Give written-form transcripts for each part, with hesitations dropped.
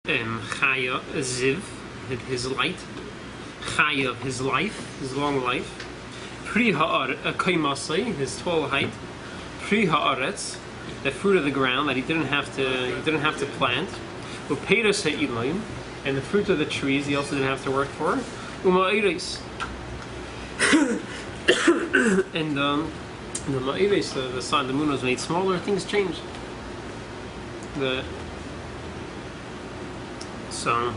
Chaya, Ziv, his light. Chaya, his life, his long life. Pri Kaimasai, his tall height. Pri Haaretz, the fruit of the ground that he didn't have to plant. Upeiros ha'ilim, and the fruit of the trees he also didn't have to work for. Uma'ires. And the ma'ires, the sun, the moon was made smaller. Things changed. So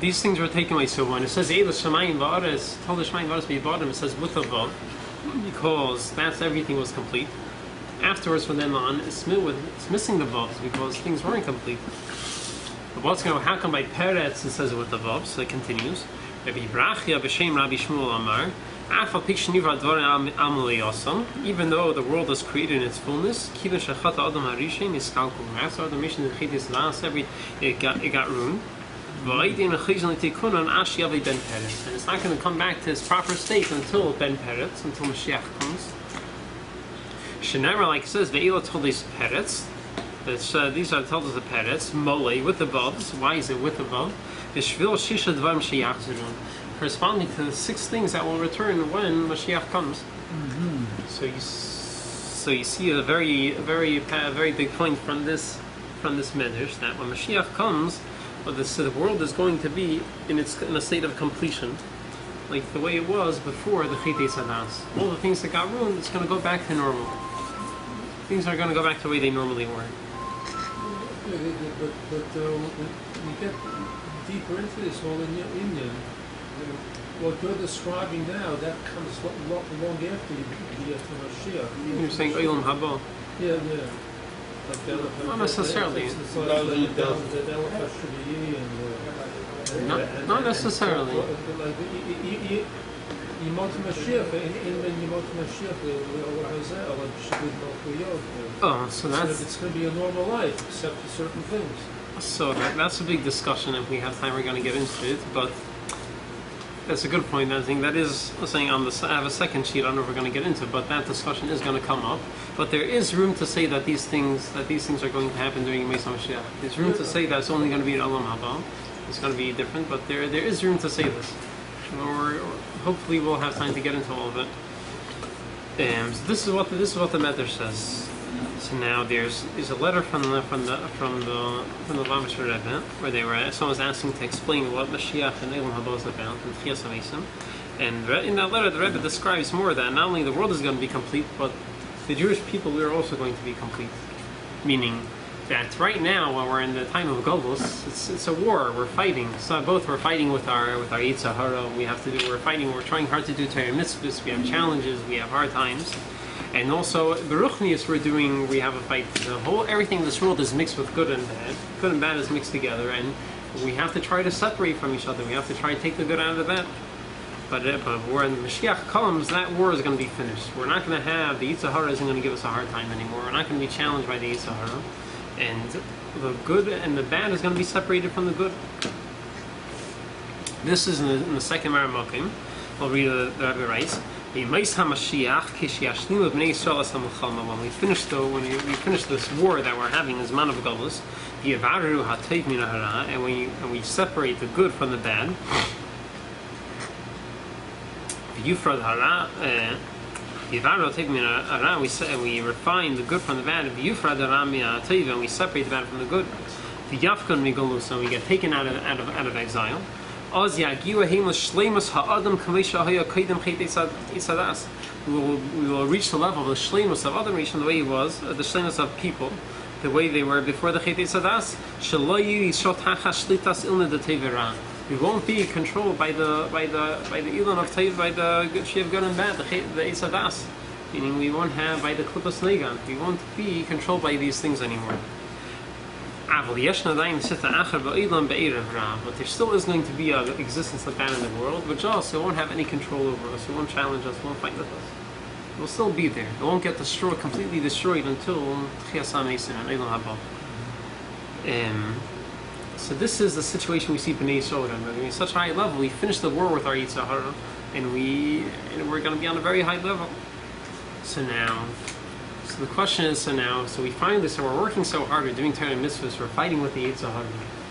these things were taken away. So when it says Eila Shamayim Va'aretz, Tol Shamayim Va'aretz Be'Yavadim, it says with a vav, because that's everything was complete. Afterwards, from then on, it's missing the vavs because things weren't complete. But what's going to happen by Peretz? It says with the vavs. So it continues. Rabbi Brachia b'Shem Rabbi Shmuel Amar. Even though the world was created in its fullness, it got ruined. And it's not going to come back to its proper state until Ben Peretz, until Mashiach comes. Shenera, like it says, Ve'ila told these Peretz. These are told us the Peretz, Mole, with the vavs. Why is it with the vav? Corresponding to the 6 things that will return when Mashiach comes. Mm-hmm. So you see a very big point from this medrash, that when Mashiach comes, the world is going to be in a state of completion, like the way it was before the Chetei Sadas. All the things that got ruined, it's going to go back to normal. Things are going to go back to the way they normally were. But we get deeper into this whole Indian. What you're describing now, that comes long after you get to Mashiach. You're saying olam haboh? Yeah. Not necessarily. Not necessarily. Oh, so that's... It's going to be a normal life, except for certain things. So that's a big discussion. If we have time, we're going to get into it, but that's a good point. I think that is saying I have a second sheet. I don't know if we're going to get into, but that discussion is going to come up. But there is room to say that these things are going to happen during Yemei Mashiach. There's room to say that it's only going to be an olam haboh. It's going to be different, but there is room to say this. Or hopefully we'll have time to get into all of it. So this is what the Medrash says. So now there's a letter from the Lavash Rebbe, where someone was asking to explain what Mashiach and Olam Haboh is about in Tchias HaMesim. And in that letter, the Rebbe describes more that not only the world is going to be complete, but the Jewish people, we are also going to be complete. Meaning that right now, when we're in the time of Golus, it's a war. We're fighting. So we're fighting with our Yetzer Hara. We're trying hard to do Torah mitzvahs. We have challenges. We have hard times. And also, Beruchnius we have a fight. Everything in this world is mixed with good and bad. Good and bad is mixed together, and we have to try to separate from each other. We have to try to take the good out of the bad. But when Mashiach comes, that war is going to be finished. We're not going to have, the Yetzer Hara isn't going to give us a hard time anymore. We're not going to be challenged by the Yetzer Hara. And the good and the bad is going to be separated from the good. This is in the second Maramakim. I'll read the Rebbe writes. When we finish this war that we're having, this man of Golus, and we separate the good from the bad, we refine the good from the bad, and we separate the bad from the good, and we get taken out of exile. We will reach the level of the shleimus of Adam Rishon, the way he was, the shleimus of people, the way they were before the Chetei Sadas. We won't be controlled by the ilan of Teiv, by the Shev good and bad, the Sadas. Meaning we won't have by the Klippos Negan. We won't be controlled by these things anymore. But there still is going to be an existence like that in the world, which also won't have any control over us. It won't challenge us. It won't fight with us. It will still be there. It won't get completely destroyed until Tchias HaMesim and Olam Haboh. So this is the situation we see Bnei Yisrael. At such a high level, we finish the war with our Yetzer Hara, and we're going to be on a very high level. So the question is, so we find this, and we're working so hard, we're doing Torah mitzvahs, we're fighting with the Yetzer Hara.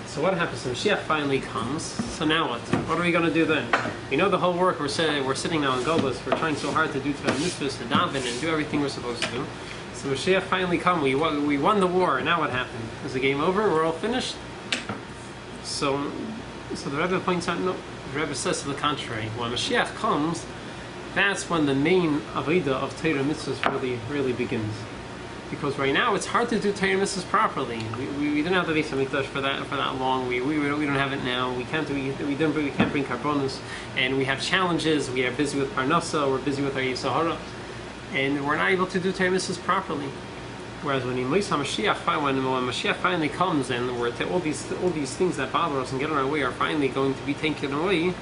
So what happens? So Mashiach finally comes. So now what? What are we going to do then? We know the whole work we're sitting now in Golus. We're trying so hard to do Torah mitzvahs, to daven, and do everything we're supposed to do. So Mashiach finally come. We won the war. Now what happened? Is the game over? We're all finished? So the Rebbe points out, no. The Rebbe says to the contrary. When Mashiach comes, that's when the main avodah of Torah mitzvahs really begins. Because right now it's hard to do Torah mitzvahs properly. We didn't have the Beis Hamikdash for that long. We don't have it now. We can't bring karbonos, and we have challenges. We are busy with parnasa. We're busy with our Yisahara, and we're not able to do Torah mitzvahs properly. Whereas when Mashiach finally comes, and all these things that bother us and get in our way are finally going to be taken away,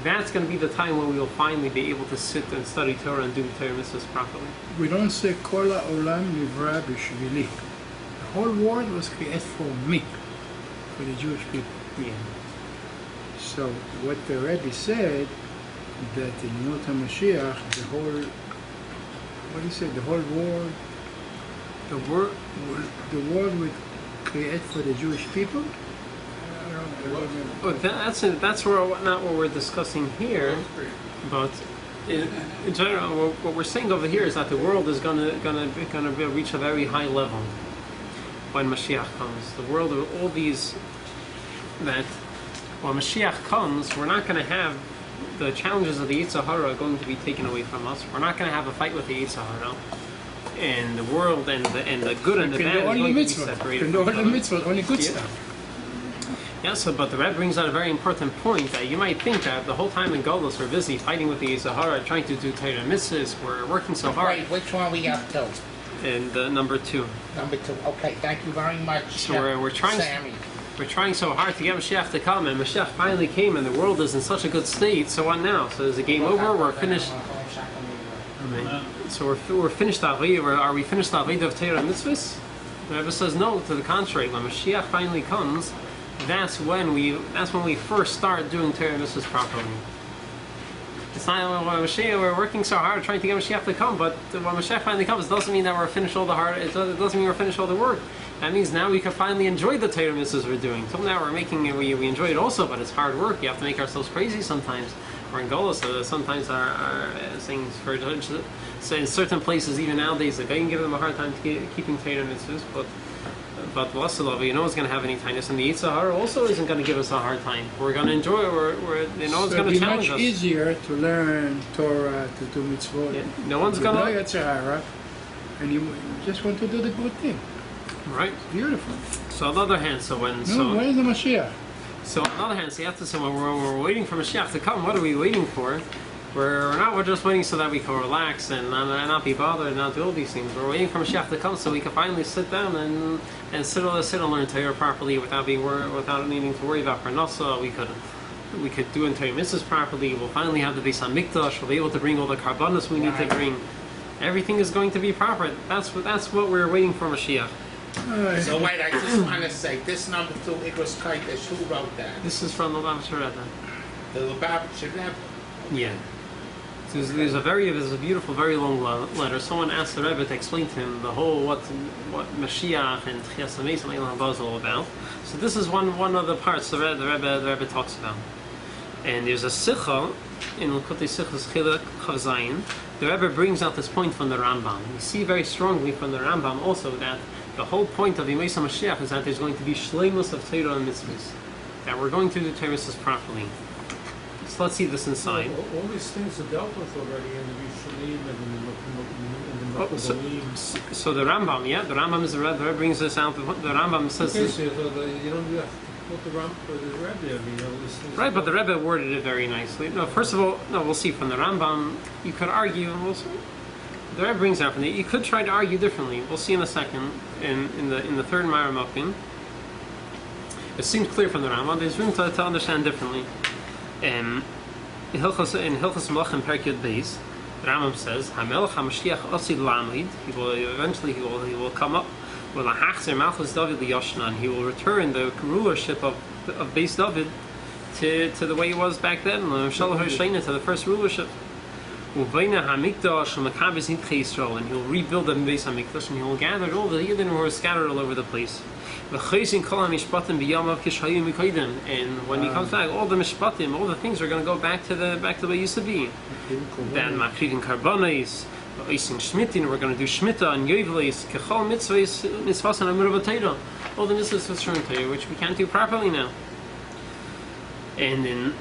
that's going to be the time when we will finally be able to sit and study Torah and do Torah mitzvahs properly. We don't say Kol olam nivra b'shvili. The whole world was created for me, for the Jewish people. Yeah. So what the Rebbe said, that in Yemot HaMashiach, the whole world, the world would create for the Jewish people. Well, that's not what we're discussing here, but in general, what we're saying over here is that the world is gonna reach a very high level when Mashiach comes. The world of all these, that when Mashiach comes, we're not going to have the challenges of the Yetzer Hara going to be taken away from us. We're not going to have a fight with the Yetzer Hara, and the world and the good and the bad is going to be separated. You can do all the mitzvot, only good stuff. Yeah, but the Rebbe brings out a very important point that you might think that the whole time in Golus we're busy fighting with the Yetzer Hara, trying to do Torah mitzvahs, we're working so hard. Right, which one we got to? And number 2. Number 2. Okay, thank you very much. So we're trying. Sammy. We're trying so hard to get Mashiach to come, and Mashiach finally came, and the world is in such a good state. So what now? So is the game over? We're finished. So we're finished. Are we finished the avodah of Torah mitzvahs? The Rebbe says no. To the contrary, when Mashiach finally comes, that's when we first start doing Torah mitzvahs properly. It's not when Mashiach, we're working so hard trying to get Mashiach to come, but when Mashiach finally comes, it doesn't mean that we're finished all the hard. It doesn't mean we're finished all the work. That means now we can finally enjoy the Torah mitzvahs we're doing. Till now we enjoy it also, but it's hard work. You have to make ourselves crazy sometimes. We're in Golos, so sometimes our things for so in certain places, even nowadays, the guy can give them a hard time keeping Torah mitzvahs, but Vasilov, you know it's going to have any tightness, and the Yetzer Hara also isn't going to give us a hard time. We're going to enjoy it. It's going to challenge us. It's much easier to learn Torah, to do mitzvot. Yeah. No one's going to. Yetzer Hara, and you just want to do the good thing. Right. Beautiful. So on the other hand, where is the Mashiach? So on the other hand, so you have to say when we're waiting for Mashiach to come, what are we waiting for? We're just waiting so that we can relax and not be bothered and not do all these things. We're waiting for Mashiach to come so we can finally sit down and sit and learn Torah properly without needing to worry about parnasa. We could do Torah mitzvahs properly. We'll finally have the Beis Hamikdash. We'll be able to bring all the karbanos we need to bring. Everything is going to be proper. That's what we're waiting for Mashiach. So wait, I just want to say, this number 2, Igros Kaitesh, who wrote that? This is from the Lubavitcher Rebbe. The Lubavitcher Rebbe? Yeah. There's a beautiful, very long letter. Someone asked the Rebbe to explain to him the whole what Mashiach and Tchias HaMeis and Eilam Haba is all about. So this is one of the parts the Rebbe talks about. And there's a Sicha in L'Kutei Sichos Chilek Chav Zayin. The Rebbe brings out this point from the Rambam. We see very strongly from the Rambam also that the whole point of Yemei Mashiach is that there's going to be shleimus of Torah and mitzvahs, that we're going to do Torah mitzvahs properly. So let's see this inside. All these things are dealt with already in the Rishonim and the Makabalim. So the Rambam, the Rambam is the Rebbe brings this out. The Rambam says this. You don't have what the Rebbe, right, but the Rebbe worded it very nicely. No, first of all, we'll see from the Rambam. You could argue. The Rebbe brings out from it. You could try to argue differently. We'll see in a second. In the third Ma'ara Mokim, it seems clear from the Rambam. There's room to understand differently. In Hilchos Melachim Perek Yud Beis, the Rambam says, "Hamelech HaMashiach Osid Lamid." He will come up with a Hachzer Malchus David Liyoshnan. He will return the rulership of Beis David to the way it was back then. To the first rulership. Uvaina hamikdash u'makabes nitchei Yisrael, and he'll rebuild the Beis Hamikdash, and he'll gather all the Yidden who are scattered all over the place. V'chayzin kol hamishpatim b'yamav kishayu mikodim, and when he comes back, all the mishpatim, all the things are going to go back to the way it used to be. Then makrivin karbonis, v'oisin shmitin, we're going to do shmita and yovelis, kechol mitzvahs mitzvahs and amirav Torah, all the mitzvahs of Torah, which we can't do properly now. And in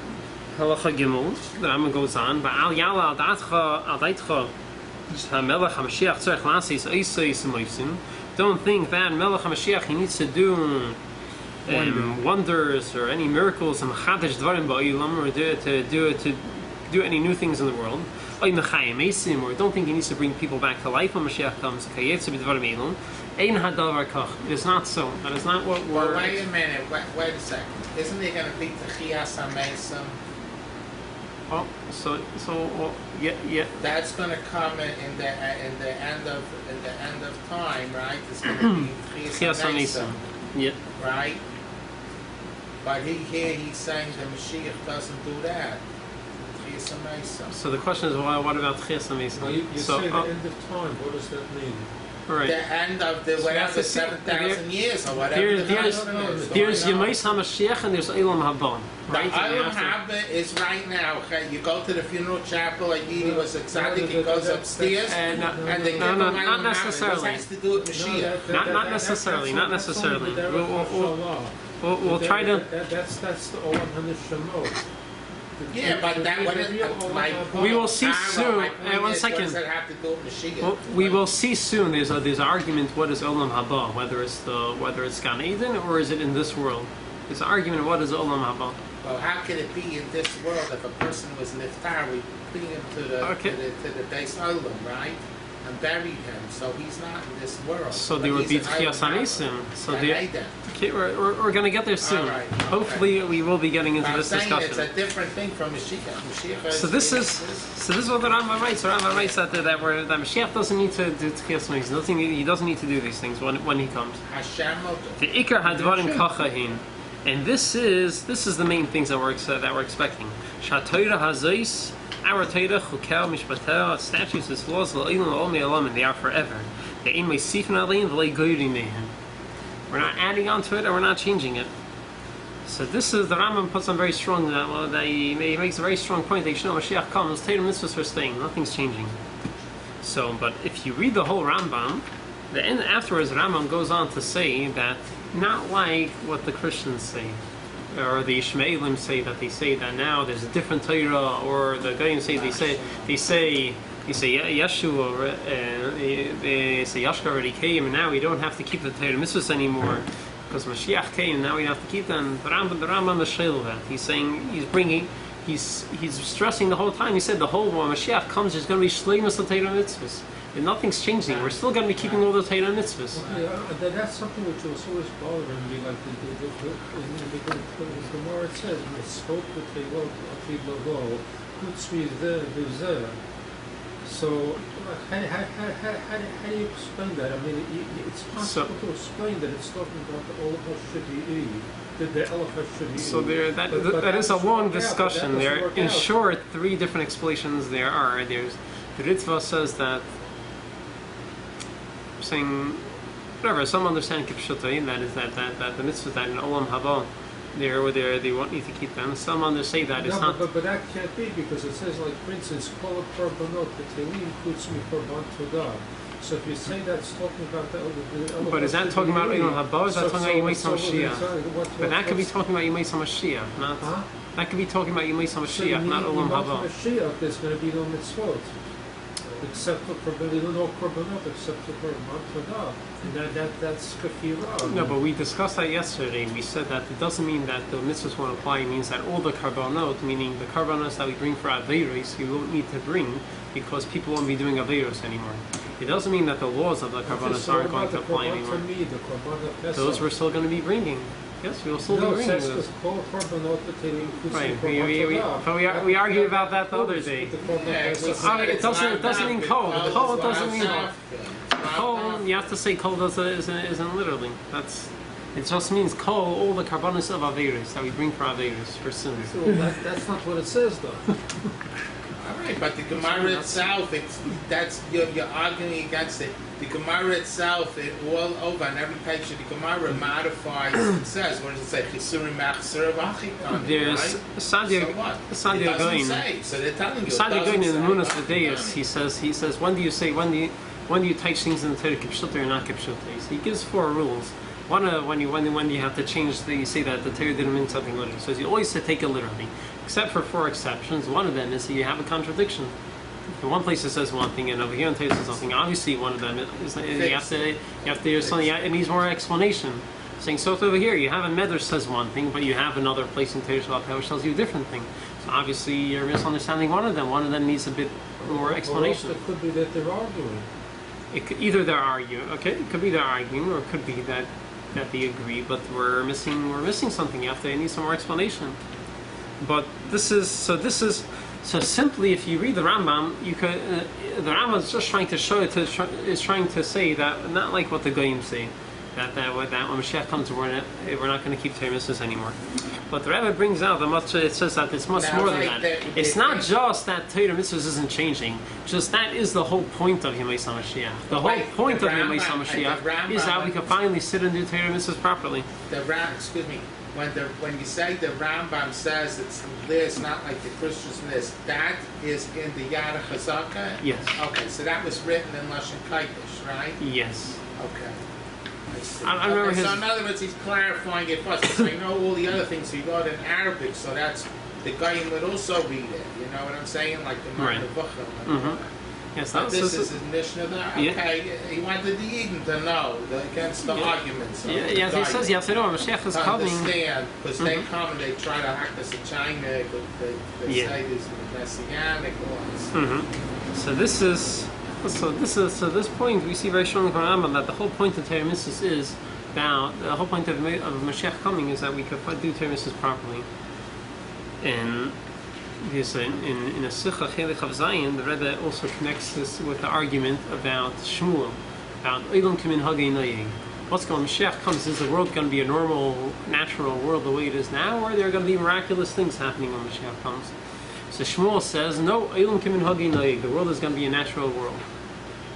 Halacha Gimel, the Rambam goes on, Ba'al Yala al Daitcha, HaMelech HaMashiach Tzarech Lasis Oisais Moisin. Don't think that Melech HaMashiach, he needs to do wonders or any miracles and Chadash Dvarim Ba'ilam, or to do any new things in the world. Or don't think he needs to bring people back to life when Mashiach comes. It is not so. That is not what we're... Well, wait a minute. Wait a second. Isn't there going to be Techias HaMesim? Oh, yeah. That's going to come in the end of time, right? It's going to be Techias HaMesim. Yeah. Right? But he's saying the Mashiach doesn't do that. So the question is, what about Techias HaMesim? You say the end of time. What does that mean? Right. The end of the whatever 7,000 years or whatever. There's Yemais HaMashiach and there's olam haboh. Right? The olam haboh is right now. Okay? You go to the funeral chapel, and he was excited. He goes upstairs, and they give him not necessarily. It has to do with Mashiach. Not necessarily. We'll try to. That's the olam haneshamos. Yeah, but that we will see soon. One second. Well, we will see soon. There's an argument. What is olam haboh? Whether it's Gan Eden or is it in this world? There's an argument. What is olam haboh? Well, how can it be in this world if a person was niftar? We bring him to the base olam, right? And bury him, so he's not in this world. So there would be Techias HaMesim. So we're going to get there soon. Right. Hopefully, we will be getting into this discussion. It's a different thing from Mashiach. So this is what the Rambam writes. The Rambam writes that Mashiach doesn't need to do Techias HaMesim. He doesn't need to do these things when he comes. The Ikar Hadvarim Kachahin, and this is the main things that we're expecting. Shatoira Hazais. Our Torah, Chukel, Mishpatel, statutes, its laws, and they are forever. We're not adding on to it, and we're not changing it. So this is the Rambam puts on very strong that he makes a very strong point that you should know Mashiach comes, Torah mitzvahs are staying, nothing's changing. So, but if you read the whole Rambam, the end afterwards, the Rambam goes on to say that not like what the Christians say. Or the Ishmaelim say that now there's a different Torah, or the Goyim say they say Yeshua, they say Yashka already came, and now we don't have to keep the Torah mitzvahs anymore because Mashiach came, and now we don't have to keep them. The Rambam is shayl that he's saying he's stressing the whole time. He said the whole when Mashiach comes, there's going to be shleimus the Torah mitzvahs. And nothing's changing. We're still going to be keeping all the Torah mitzvahs. Okay, that's something which was always bothering me. Like the Gemara says, "Mitzvot v'teilot afiv puts me there." So, how do you explain that? I mean, it's possible to explain that it's talking about the olam hashvi'i. So that is a long discussion. There, in short, 3 different explanations there are. There's the Ritva says that. Saying whatever, some understand kipshutai, that is that the mitzvah that in olam haboh they won't need to keep them. Some others say that it's not. But that can't be because it says, like for instance, kol korbanot v'telim puts me korban todah. So if you say that's talking about the but is that talking about olam haboh? Is that talking about Yemais HaMashiach? But that could be talking about Yemais HaMashiach, not. That could be talking about Yemais HaMashiach, not olam haboh. Mashiach, there's going to be no mitzvot. Except for no korbanot, except for korban todah, and that's kafirah. No, but we discussed that yesterday. We said that it doesn't mean that the mitzvahs won't apply. It means that all the korbanot, meaning the korbanos that we bring for aveiros, you won't need to bring because people won't be doing aveiros anymore. It doesn't mean that the laws of the korbanos aren't going to apply anymore. Those we're still going to be bringing. Yes, we will still be bringing those. Right. We argued about that the other day. It doesn't mean kol. Kol doesn't mean kol. You have to say kol isn't literally. It just means kol, all the karbanos of aveiros that we bring for aveiros, for sins. Well, that's not what it says though. All right, but the Gemara itself, you're arguing against it. The Gemara itself, it all over on every page of the Gemara modifies. It says, what does it say? Chisurim machzor v'achikon. There's Sadia. So what? Sadia It doesn't Goin. say. So they're telling you. Sadia Goin in the Munas V'Deis, V'Deis. he says, when do you touch things in the Torah kipshut or not kipshut? So he gives 4 rules. One, when you have to change you say that the Torah didn't mean something literally. So you always take it literally, except for 4 exceptions. One of them is that you have a contradiction. In one place it says one thing, and over here in Torah it says something. Obviously, one of them is you have to there's something. It needs more explanation. Saying so over here, you have a medrash says one thing, but you have another place in Torah which tells you a different thing. So obviously, you're misunderstanding one of them. One of them needs a bit more explanation. Or else it could be that they're arguing. It could, either they're arguing, okay. It could be they're arguing, or it could be that they agree, but we're missing something. It needs some more explanation. But this is so simply. If you read the Rambam, you could. The Rambam is just trying to show it. Is trying to say that not like what the Goyim say, that when Mashiach comes, we're not going to keep Torah mitzvahs anymore. But the Rebbe brings out it says that it's much more than that. It's not just that Torah mitzvahs isn't changing. Just that is the whole point of Yemei Mashiach. The whole point of Yemei Mashiach is that we can finally sit and do Torah mitzvahs properly. Excuse me. When you say the Rambam says it's this, not like the Christians in this, that is in the Yad HaChazaka? Yes. Okay, so that was written in Lashon Kodesh, right? Yes. Okay. I see. I remember so in other words, he's clarifying it for us. Because I know all the other things he wrote in Arabic, so that's the guy would also read it. You know what I'm saying? Like the Right. Nevuchim. Yes, But this is his Mishnah there? Okay, he wanted the Eden to know against the arguments. Yeah, he says, yes, I know, Mashiach is coming. Understand, because they come and they try to hack us in China, they say this is messianic laws. So this point we see very strongly from Rambam that the whole point of Torah mitzvahs is about the whole point of Mashiach coming is that we could do Torah mitzvahs properly. And yes, in a Sicha Chelik of Zion, the Rebbe also connects this with the argument about Shmuel, about olam kimin hagei noyeg. What's going? Mashiach comes. Is the world going to be a normal, natural world the way it is now, or are there going to be miraculous things happening when Mashiach comes? So Shmuel says, no, olam kimin hagei noyeg. The world is going to be a natural world.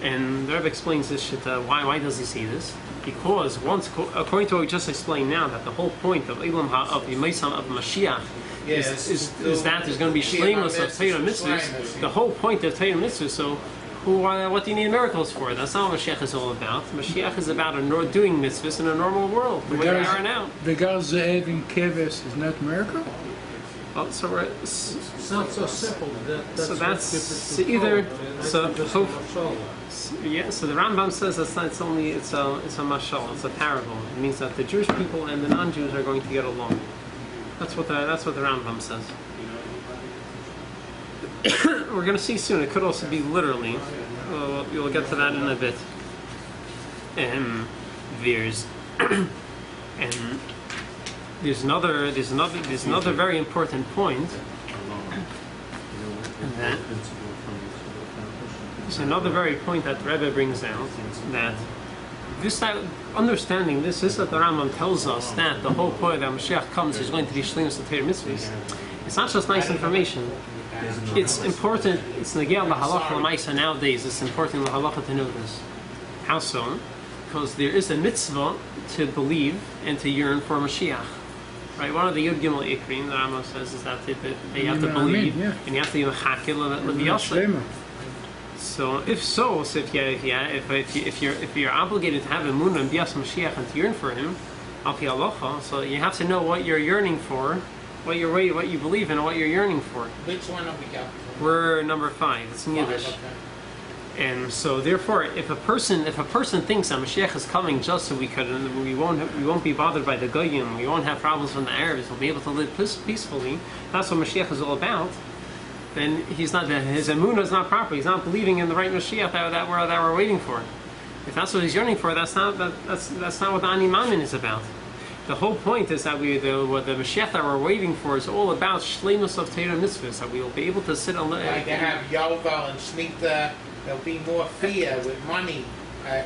And the Rebbe explains this shit. Why does he say this? Because according to what we just explained now, that the whole point of olam of Mashiach is that there's going to be shleimus of Torah mitzvahs. The whole point of Torah mitzvahs. So, what do you need miracles for? That's not what Mashiach is all about. Mashiach is about doing mitzvahs in a normal world, the way we are now. The Gal Ze'ev in Keves is not miracle? Well, so it's not so simple. That's either so the Rambam says it's a mashal, it's a parable. It means that the Jewish people and the non-Jews are going to get along. That's what the Rambam says. We're going to see soon. It could also be literally. We'll get to that in a bit. There's another very important point. There's another very point that the Rebbe brings out that. Understanding this is that the Rambam tells us that the whole point that Mashiach comes is going to be shleimus of Torah mitzvahs. It's not just nice information. It's important. It's negel lahalacha l'maisa nowadays. It's important lahalacha to know this. How so? Because there is a mitzvah to believe and to yearn for Mashiach. Right? One of the Yud Gimel Ikrim, the Rambam says, is that they have to believe and you have to be mechakil l'biyaseh. So if you're obligated to have emunah and bias Mashiach and to yearn for him, al pi halacha, so you have to know what you're yearning for, what you believe in, and what you're yearning for. Which one have we got? We're number 5. It's in Yiddish. Okay. And so therefore, if a person thinks that Mashiach is coming just so we won't be bothered by the goyim, we won't have problems with the Arabs, we'll be able to live peacefully. That's what Mashiach is all about. Then his emunah is not proper. He's not believing in the right Mashiach that we're waiting for. If that's what he's yearning for, that's not what the Ani Mamin is about. The whole point is that the Mashiach that we're waiting for is all about shleimus of Torah mitzvahs, that we will be able to sit and live. Like they have Yovel and Shemitah, there'll be more fear with money. We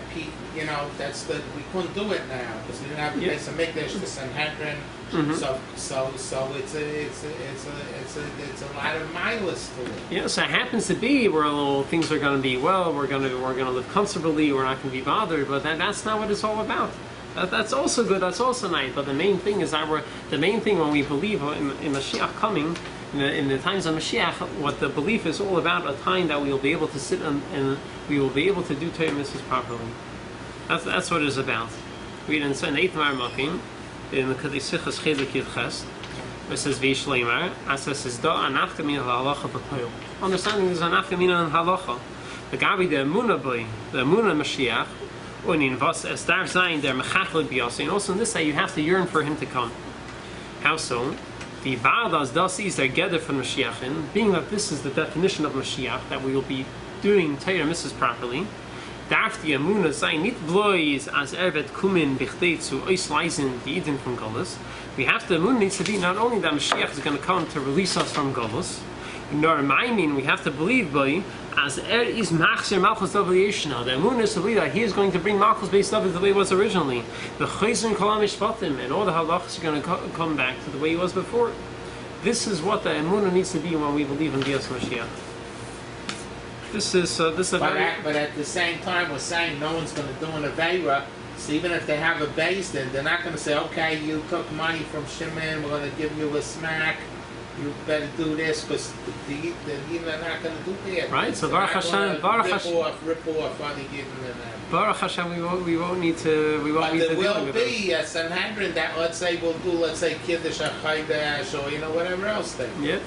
couldn't do it now because we didn't have the base of Mikdash, the Sanhedrin. Mhm. So it's a lot of miles to it. Yeah, so it happens to be where things are going to be well. We're going to live comfortably. We're not going to be bothered. But that's not what it's all about. That's also good. That's also nice. But the main thing is that the main thing when we believe in Mashiach coming, in the times of Mashiach, what the belief is all about, a time that we will be able to sit and we will be able to do Torah mitzvahs properly. That's what it is about. Read in the 8th Marmakim, in the Kadisichas Chedek Yudches, it says V'ishleimar, as it says Da anafka min halacha b'koil. Understanding there's anafka min halacha. The Gabi the Emunah boy, the Emunah Mashiach, unin was es darf sein der mechachel b'yasi. And also in this way you have to yearn for him to come. How so? The Vadas das is der Geder von Mashiachin, being that this is the definition of Mashiach, that we will be doing Torah mitzvahs properly. Darf die Emunah sein nicht bloß as wird kommen bichdei zu ausleisen die Eden from Golus. We have to, Emunah needs to be not only that Mashiach is going to come to release us from Golus, nor maimin, we have to believe by as is machzir malchus david yeshna. The Emunah is to believe that he is going to bring malchus based David the way it was originally. The chayzin kolam mishpatim, and all the halachas are going to come back to the way it was before. This is what the Emunah needs to be when we believe in Dias Mashiach. This is but at the same time, we're saying no one's going to do an aveira. So even if they have a base, then they're not going to say, "Okay, you took money from Shimon, we're going to give you a smack. You better do this," because they're not going to do that. Right. So Baruch Hashem, rip off other giving them that. Baruch Hashem, we won't need to But there will with be a Sanhedrin that let's say Kiddush HaChaydash or whatever else they do. Yeah.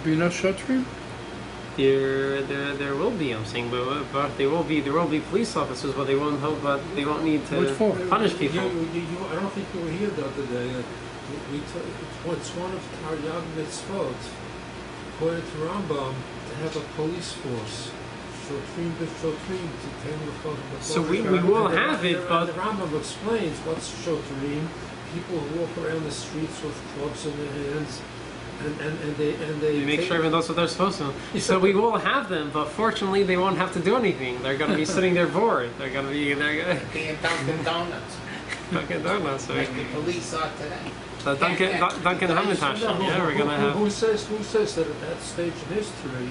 Be no shotrim? There will be. I'm saying, but there will be police officers, but they won't need to punish people. I don't think you were here the other day. It's one of our Yad Mitzvot, according to Rambam, to have a police force. Shotrim to tend the So we will have it, but the Rambam explains what's shotrim. People who walk around the streets with clubs in their hands. And they make sure everyone knows what they're supposed to. So we will have them, but fortunately they won't have to do anything. They're going to be sitting there bored. They're going to be being Dunkin' Donuts. Dunkin' Donuts. Like the police are today. So Dunkin' Hamantash. Yeah, we're going to have. Who says that at that stage in history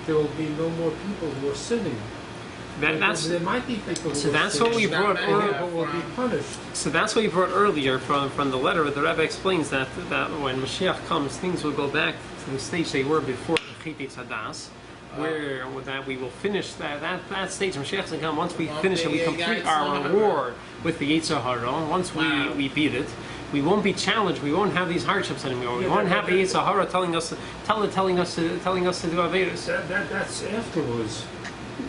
there will be no more people who are sinning? There might be people who that's what we brought who will be punished. So that's what we brought earlier from the letter where the Rebbe explains that when Mashiach comes, things will go back to the stage they were before the Chetei Tzadas, where that we will finish that stage. Mashiach will come once we finish and we complete our war with the Yetzer Hara. Once we beat it, we won't be challenged. We won't have these hardships anymore. We won't have the Yetzer Hara telling us to do Averos. That's afterwards.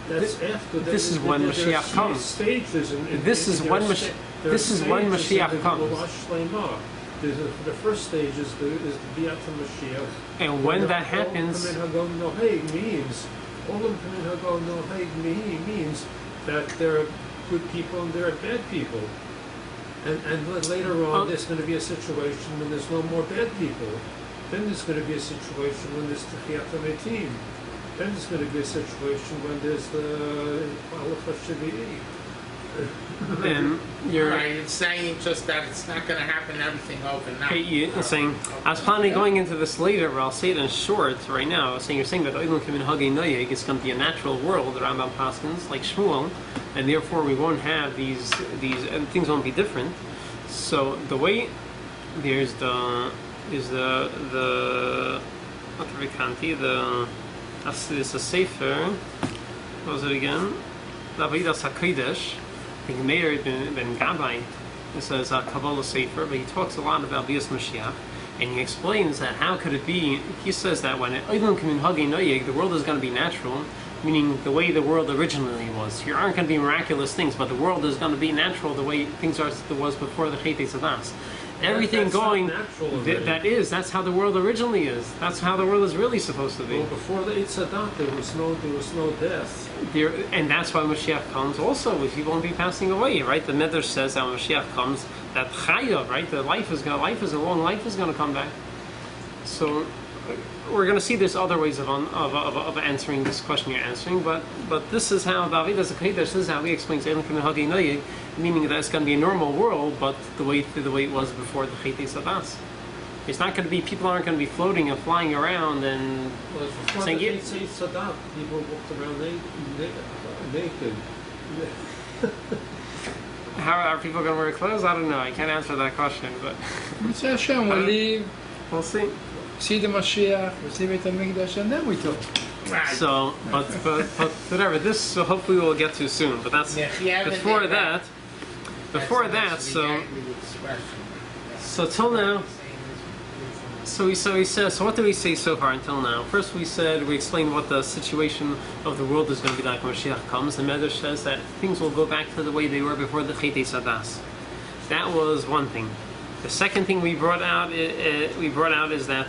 This is when Mashiach comes. This is when Mashiach comes. The first stage is the Biat Mashiach. And when that happens, means that there are good people and there are bad people. And later on, there's going to be a situation when there's no more bad people. Then there's going to be a situation when there's Techiyat HaMetim. Then there's going to be a situation when there's the Halacha Shavi'i. and you're saying just that it's not going to happen everything overnight. You're saying, I was planning going into this later, but I'll say it in short right now. You're saying that olam kamin hagei noyeg is going to be a natural world, the Rambam Paskins, like Shmuel, and therefore we won't have these and things won't be different. So the way there's the it's a sefer. What was it again? The Avodas HaKodesh. I think Meir ben Gabbai. This is a Kabbalah sefer, but he talks a lot about Bias Mashiach, and he explains that how could it be? He says that when the world is going to be natural, meaning the way the world originally was. Here aren't going to be miraculous things, but the world is going to be natural the way things was before the Chetei Tzadas. Everything going that's how the world originally is. That's how the world is really supposed to be. Well, before the Itzadat there was no death. And that's why Mashiach comes also, if he won't be passing away, right? The Midrash says that when Mashiach comes, that Chaya, right? The life is a long life is going to come back. So we're going to see there's other ways of answering this question you're answering, but this is how David as a Kodesh, this is how he explains Elim Kim Hagi Noyeg, meaning that it's going to be a normal world, but the way it was before the Chetei Sadas. It's not going to be, people aren't going to be floating and flying around and saying, Sadat, people walked around naked. how are people going to wear clothes? I don't know. I can't answer that question, but Mitzvah Hashem, we'll leave, we'll see. see the Mashiach, we'll see Beit HaMikdash, and then we talk. Right. So, but whatever. This hopefully we'll get to soon. But that's before that. Before that, so till now. So he says. So what did we say so far until now? First, we explained what the situation of the world is going to be like when Mashiach comes. The Medrash says that things will go back to the way they were before the Chetei Sadas. That was one thing. The second thing we brought out is that.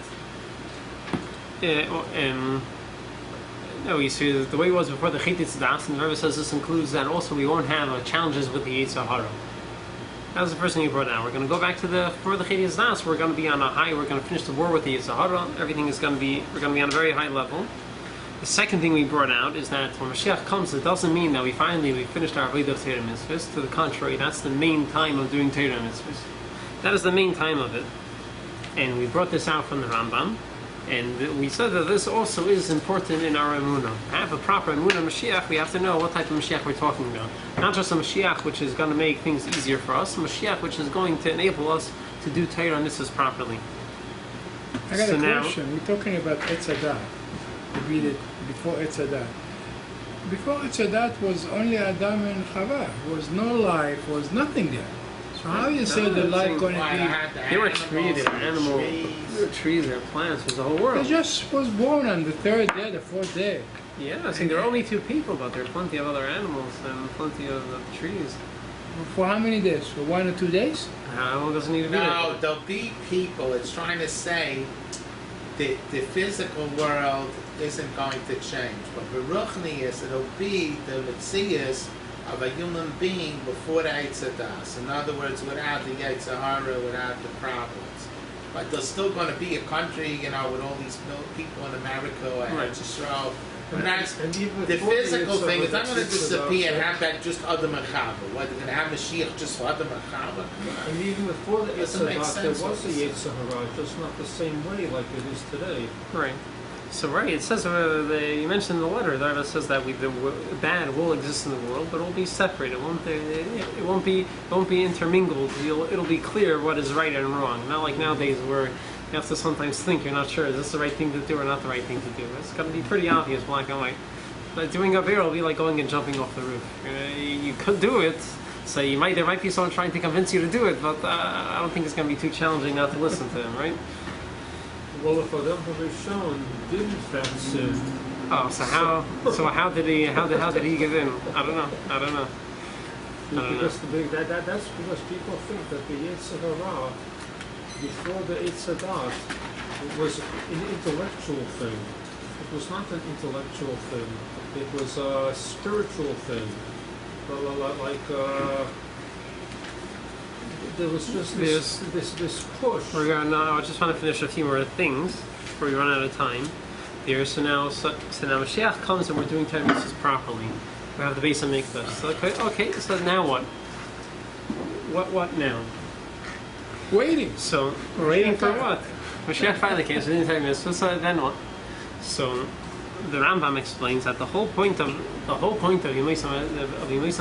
No, you see, the way it was before the Chetei Sadas, and the Rebbe says this includes that also we won't have challenges with the Yetzer Hara. That was the first thing we brought out. We're going to go back to before the Chetei Sadas. We're going to be on a high. We're going to finish the war with the Yetzer Hara. Everything is going to be. We're going to be on a very high level. The second thing we brought out is that when Mashiach comes, it doesn't mean that we finished our Avodah of Torah Mitzvahs. To the contrary, that's the main time of doing Torah Mitzvahs. That is the main time of it. And we brought this out from the Rambam. And we said that this also is important in our emunah. To have a proper emunah Mashiach, we have to know what type of Mashiach we're talking about. Not just a Mashiach which is going to make things easier for us, a Mashiach which is going to enable us to do Torah and mitzvahs properly. I got a question. We're talking about Etz Hadat. We read it before Etz Hadat. Before Etz Hadat was only Adam and Chava. There was no life, was nothing there. So how you say the life going to be? There were trees, there were animals, there were trees, there were plants, there's the whole world. They just was born on the third day, the fourth day. Yeah, I think there are only 2 people, but there are plenty of other animals and plenty of trees. For how many days? For 1 or 2 days? How long does it need to be? No, there'll be people. It's trying to say that the physical world isn't going to change, but the ruchnius, it'll be the mitzias of a human being before the Eitz Hadas. In other words, without the Yetzer Hara, without the problems. But there's still going to be a country, with all these people in America or Israel. And that's the physical thing. It's not going to disappear and have that just Adam and Chava. What, they're going to have Mashiach just for Adam and Chava? And even before the Yetzer Hara, there was a Yetzer Hara, just not the same way like it is today. Right. So it says you mentioned in the letter that it says that the bad will exist in the world, but it will be separated. It won't be intermingled. It'll be clear what is right and wrong. Not like nowadays where you have to sometimes think you're not sure is this the right thing to do or not the right thing to do. It's going to be pretty obvious, black and white. But doing a beer will be like going and jumping off the roof. You could do it. So there might be someone trying to convince you to do it, but I don't think it's going to be too challenging not to listen to him, right? Well, if Adam Harishon didn't sin. Oh, so how did he get in? I don't know. That's because people think that the Yetzer Hara before the Eitz Hadat was an intellectual thing. It was not an intellectual thing. It was a spiritual thing. There was just this push. I just want to finish a few more things before we run out of time. So now Mashiach comes and we're doing Torah mitzvahs properly. We have the Beis HaMikdash. So okay. So now what? What now? Waiting. So we're waiting for what? Mashiach finally came. So we didn't Torah mitzvahs. So then what? So the Rambam explains that the whole point of Yemei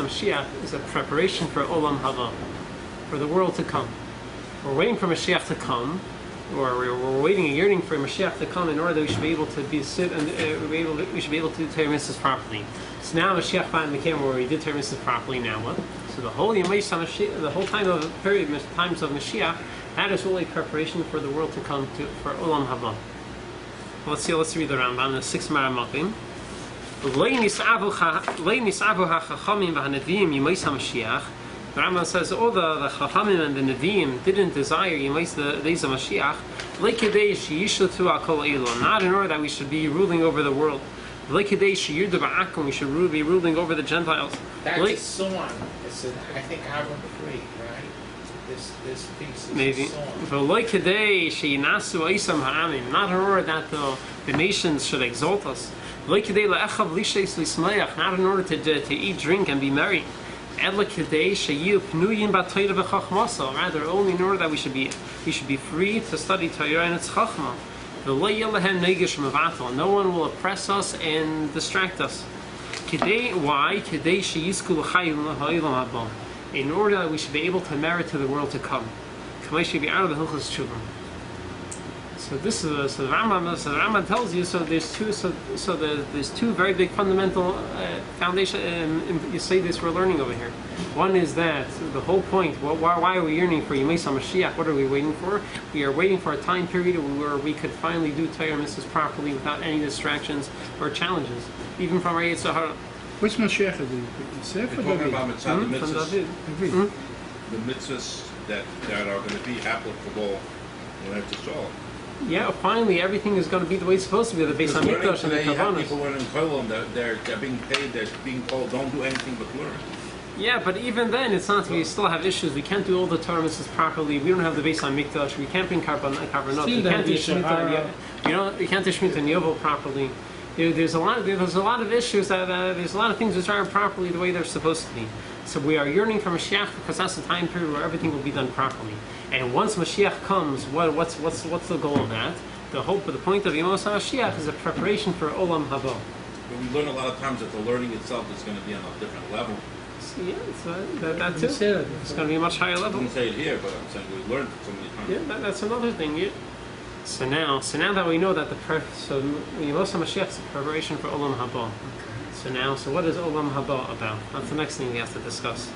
Mashiach is a preparation for olam haboh, for the world to come. We're waiting for Mashiach to come, or we're waiting and yearning for Mashiach to come in order that we should be able to we should be able to do Torah mitzvahs properly. So now Mashiach finally came where we did Torah mitzvahs properly. Now what? So the whole time of times of Mashiach, that is really preparation for the world to come for olam haboh. Let's read the Rambam, the 6th Maramakim. The Rambam says all the Chachamim and the Nevi'im didn't desire the days of Mashiach, not in order that we should be ruling over the world. We should be ruling over the Gentiles. That's a song. It's I think Aaron Creek, right? this piece is Maybe. a song. Not in order that the nations should exalt us. Not in order to eat, drink, and be merry. Rather, only in order that we should be free to study Torah and its chachma. No one will oppress us and distract us. Why? In order that we should be able to merit to the world to come. So this is so the Rambam tells you. So there's two very big fundamental foundation. You say this we're learning over here. One is that the whole point. Why are we yearning for Yemei Mashiach? What are we waiting for? We are waiting for a time period where we could finally do Torah mitzvahs properly without any distractions or challenges, even from our Yetzer Hara. Which Moshiach is it? We're talking about mitzvah, the From mitzvahs, David. the mitzvahs that are going to be applicable when it's all. Yeah, finally everything is going to be the way it's supposed to be. The Beis Hamikdash and the Today you have Kavanas. people learning Kollel, they're being paid, they're being told don't do anything but learn. Yeah, but even then, it's not. We still have issues. We can't do all the Torah mitzvahs properly. We don't have the Beis Hamikdash. We can't bring karbanot. We can't do Shemitah. We can't do Shemitah and Yovel properly. There's a lot of issues that there's a lot of things which aren't properly the way they're supposed to be. So we are yearning for Mashiach because that's the time period where everything will be done properly. And once Mashiach comes, what's the goal of that? The point of Yemos Mashiach is a preparation for olam haboh. But we learn a lot of times that the learning itself is going to be on a different level. So yeah, that too. It's going to be a much higher I level. didn't say it here, but I'm saying we learned it so many times. Yeah, that's another thing. Yeah. So now that we know that Yemos Mashiach is a preparation for olam haboh. So what is olam haba about? That's the next thing we have to discuss.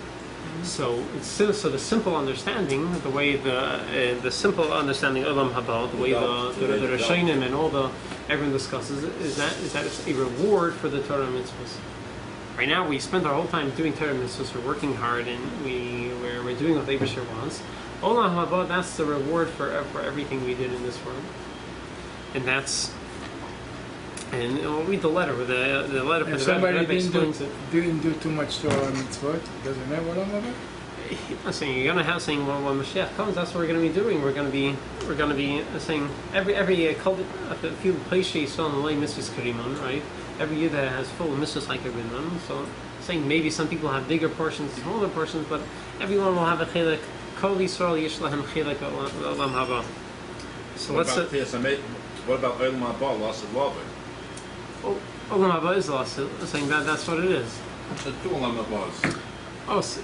So the simple understanding, the way the simple understanding olam haba, the way the Rishonim and everyone discusses it, is that it's a reward for the Torah mitzvahs. Right now we spend our whole time doing Torah mitzvahs, we're working hard, and we're doing what the Eibusher wants. Olam haba, that's the reward for everything we did in this world, and that's. And we'll read the letter. The letter. If somebody didn't do too much Torah mitzvot, doesn't have olam haba? I'm saying you're gonna have saying when Mashiach comes, that's what we're gonna be doing. We're gonna be saying every cult a few places so on the lay mitzvahs karimon, right? Every year that has full mitzvahs like every one. So saying maybe some people have bigger portions, smaller portions, but everyone will have a chilek. Kol Yisrael yesh lahem chilek olam haba. So what about olam haba, loss of love? Olam haba is lost. Saying that's what it is. The two olam habas.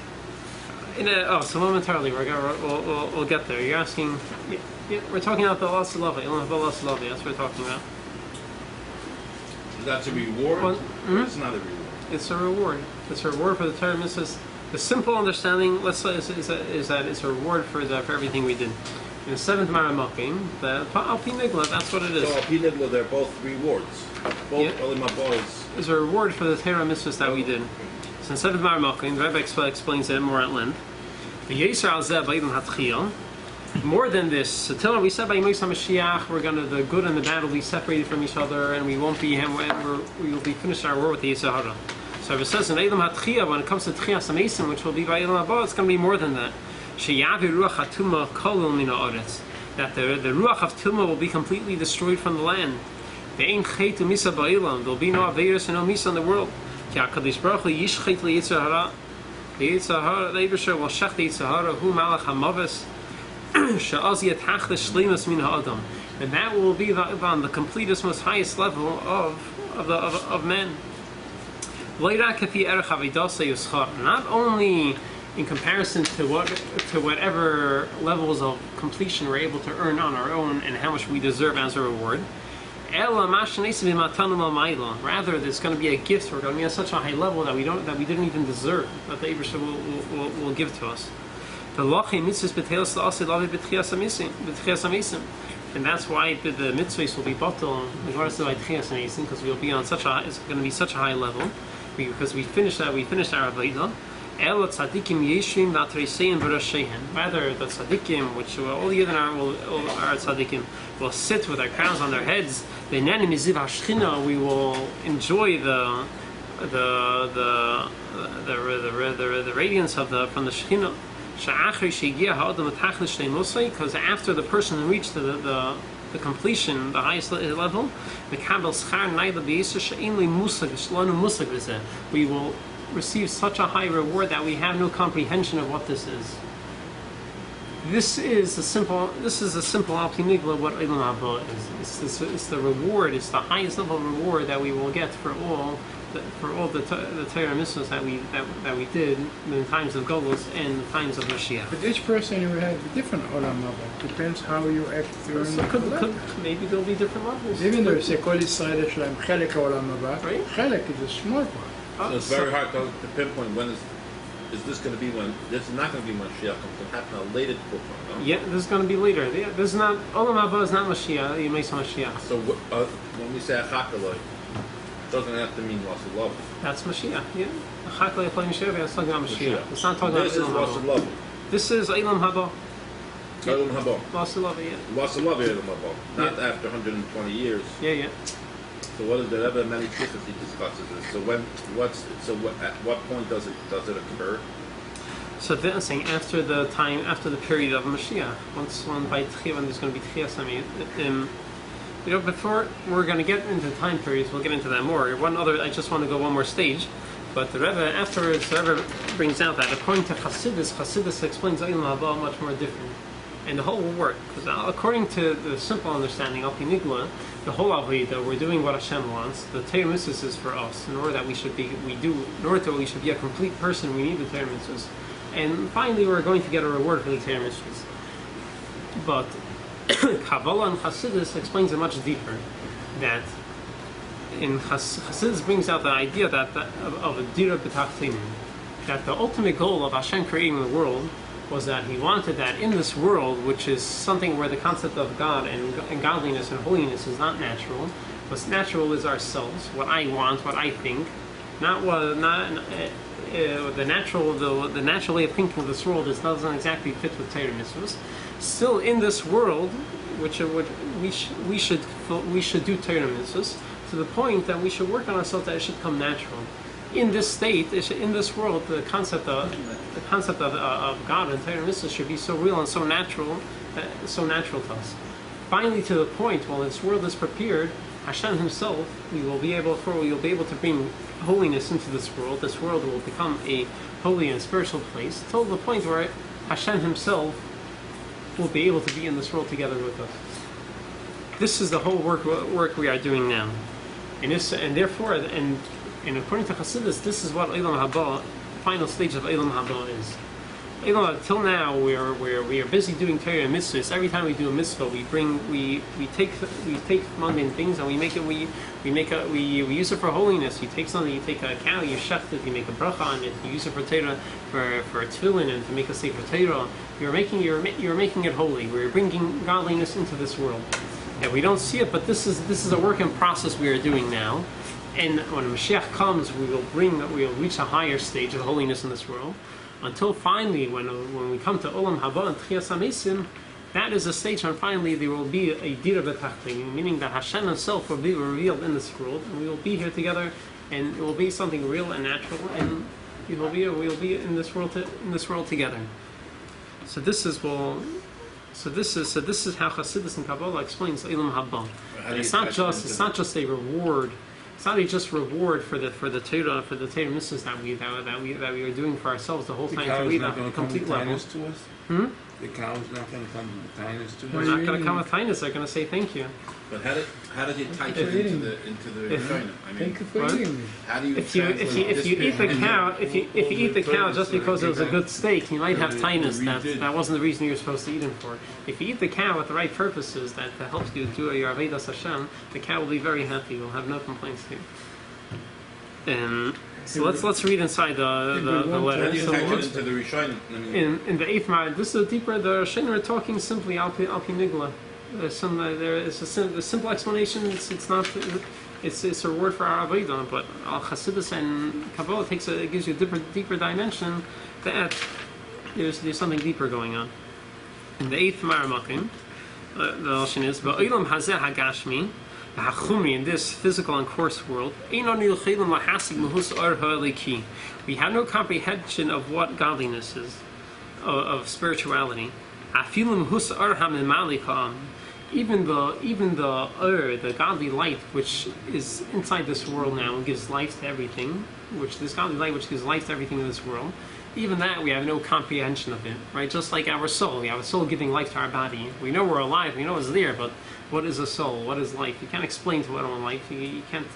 So momentarily we'll get there. You're asking. Yeah, we're talking about the loss of love. Olam haba, loss of love. That's what we're talking about. That's a reward. It's not a reward. It's a reward. It's a reward for the Torah mitzvahs. The simple understanding, let's say, is that it's a reward for everything we did. In the seventh Maramakim, the Al Pi Nigla, that's what it is. So Al Pi Nigla, they're both rewards. Both olam haba is a reward for the Torah mitzvahs that we did. So in seventh Maramakim, the Rebbe explains it more at length. The Yisrael al Zeh Ba'idon Hatchiyah. More than this, so till we said by Yemos Mashiach, the good and the bad will be separated from each other, and we will be finished our war with the Yetzer Hara. So it says in Elam HaTchiyah, when it comes to Tchiyas HaMeisim, which will be by Elam Haba, it's going to be more than that. Sheyavi Ruach HaTumah Kolul Min HaOretz. That the Ruach of Tumah will be completely destroyed from the land. Ve'ein Chet U'Misa Ba'Elam. There will be no Aveirus and no Misa in the world. Ki HaKadosh Baruch Hu Yishchet LeYetzer Hara. The Yetzer Hara, the Eibusher will shech the Yetzer Hara, Hu Malach HaMavis. She'az Yetach L'Shleimus Min HaAdam. And that will be on the completest, most highest level of men. Not only in comparison to whatever levels of completion we're able to earn on our own and how much we deserve as a reward. Rather, there's going to be a gift. We're going to be at such a high level that we didn't even deserve, that the Eibusher will give to us. And that's why the mitzvahs will be batal because we'll be on it's going to be such a high level. Because we finished our avodah. Rather, the tzaddikim, which all the other are tzaddikim, will sit with their crowns on their heads. We will enjoy the radiance from the Shekhinah. Because after the person reached the completion, the highest level, we will receive such a high reward that we have no comprehension of what this is. This is a simple al pi nigla what olam haboh is. It's the reward. It's the highest level reward that we will get for all the Torah mitzvahs that we did in the times of Golus and the times of Mashiach. But each person will have a different olam haboh. Depends how you act during the could maybe there'll be different levels. Even though you say Kol Yisrael יש להם חלק olam haboh, right? Chelek is a small part. So it's very hard to pinpoint when is this going to be when this is not going to be Mashiach. It's going to happen at a later point. No? Yeah, this is going to be later. Yeah, this is not olam haboh is not Mashiach. You make some Mashiach. So when we say Achakaloi, it doesn't have to mean Wasalov. That's Mashiach. Yeah, Achakaloi Yachol Mashiach. It's talking about Mashiach. It's not talking about This is olam haboh. Wasalov. This is olam haboh. Olam haboh. Wasalov. Yeah. Wasalov olam haboh. Not after 120 years. Yeah. So what is the Rebbe many places he discusses this? So at what point does it occur? So they're saying after the period of Mashiach, when there's going to be Tchias Hamid. Before we're going to get into time periods, we'll get into that more. I just want to go one more stage. But the Rebbe afterwards, the Rebbe brings out that according to Chassidus explains olam haboh much more different. And the whole will work, because according to the simple understanding of Nigla, the whole avodah, we're doing what Hashem wants. The Torah mitzvahs is for us. In order that we should be a complete person, we need the Torah mitzvahs. And finally, we're going to get a reward for the Torah mitzvahs. But Kabbalah and Hasidus explains it much deeper. That in Hasidus brings out the idea of a dira b'tachtim, that the ultimate goal of Hashem creating the world was that he wanted that in this world, which is something where the concept of God and godliness and holiness is not natural. What's natural is ourselves, what I want, what I think, the natural way of thinking of this world doesn't exactly fit with Torah mitzvahs. Still, in this world, we should do Torah mitzvahs to the point that we should work on ourselves that it should come natural. In this state, in this world, the concept of God and Torah mitzvahs should be so real and so natural to us. Finally, to the point, while this world is prepared, Hashem Himself, we will be able to bring holiness into this world. This world will become a holy and spiritual place, till the point where Hashem Himself will be able to be in this world together with us. This is the whole work we are doing now, and according to Chassidus, this is what olam haboh, final stage of olam haboh is. Till now, we are busy doing Torah and mitzvahs. Every time we do a mitzvah, we take mundane things and we use it for holiness. You take something, you take a cow, you shecht it, you make a bracha on it, you use it for Torah, for tefillin and to make a sefer Torah. You're making it holy. We're bringing godliness into this world. And we don't see it, but this is a work in process we are doing now. And when Mashiach comes, we will reach a higher stage of holiness in this world. Until finally, when we come to olam haboh and tchias hamesim, that is a stage when finally there will be a dira b'tachtim, meaning that Hashem Himself will be revealed in this world, and we will be here together, and it will be something real and natural, and we will be in this world together. So this is how Chassidus and Kabbalah explains olam haboh. It's not just a reward. It's not just reward for the Torah mitzvahs that we are doing for ourselves the whole time to read at a complete level. To us? The cow is not going to come with kindness to us. They're not going to come with kindness. They're going to say thank you. But how did you tighten into the Rishonim? I mean, Thank you for eating me. how do you If you eat the cow just because it was a good steak, you might have tinus. That wasn't the reason you were supposed to eat him for. If you eat the cow with the right purposes that helps you do your avodas Hashem, the cow will be very happy. We'll have no complaints here. So let's read inside the letter. How do you tighten into the Rishonim? I mean, In the eighth ma'at, this is deeper. The Rishonim are talking simply al pi nigla. The simple explanation. It's not. It's a reward for our avodah, but al Chassidus and Kabbalah gives you a deeper dimension. That there's something deeper going on. In the eighth ma'at, the Lashon is ba'olam hazeh hagashmi. In this physical and coarse world, we have no comprehension of what godliness is. of spirituality. Even the godly light which is inside this world now and gives life to everything, this godly light which gives life to everything in this world, even that we have no comprehension of it, right? Just like our soul, we have a soul giving life to our body. We know we're alive, we know it's there, but what is a soul? What is life? You can't explain to anyone life. You can't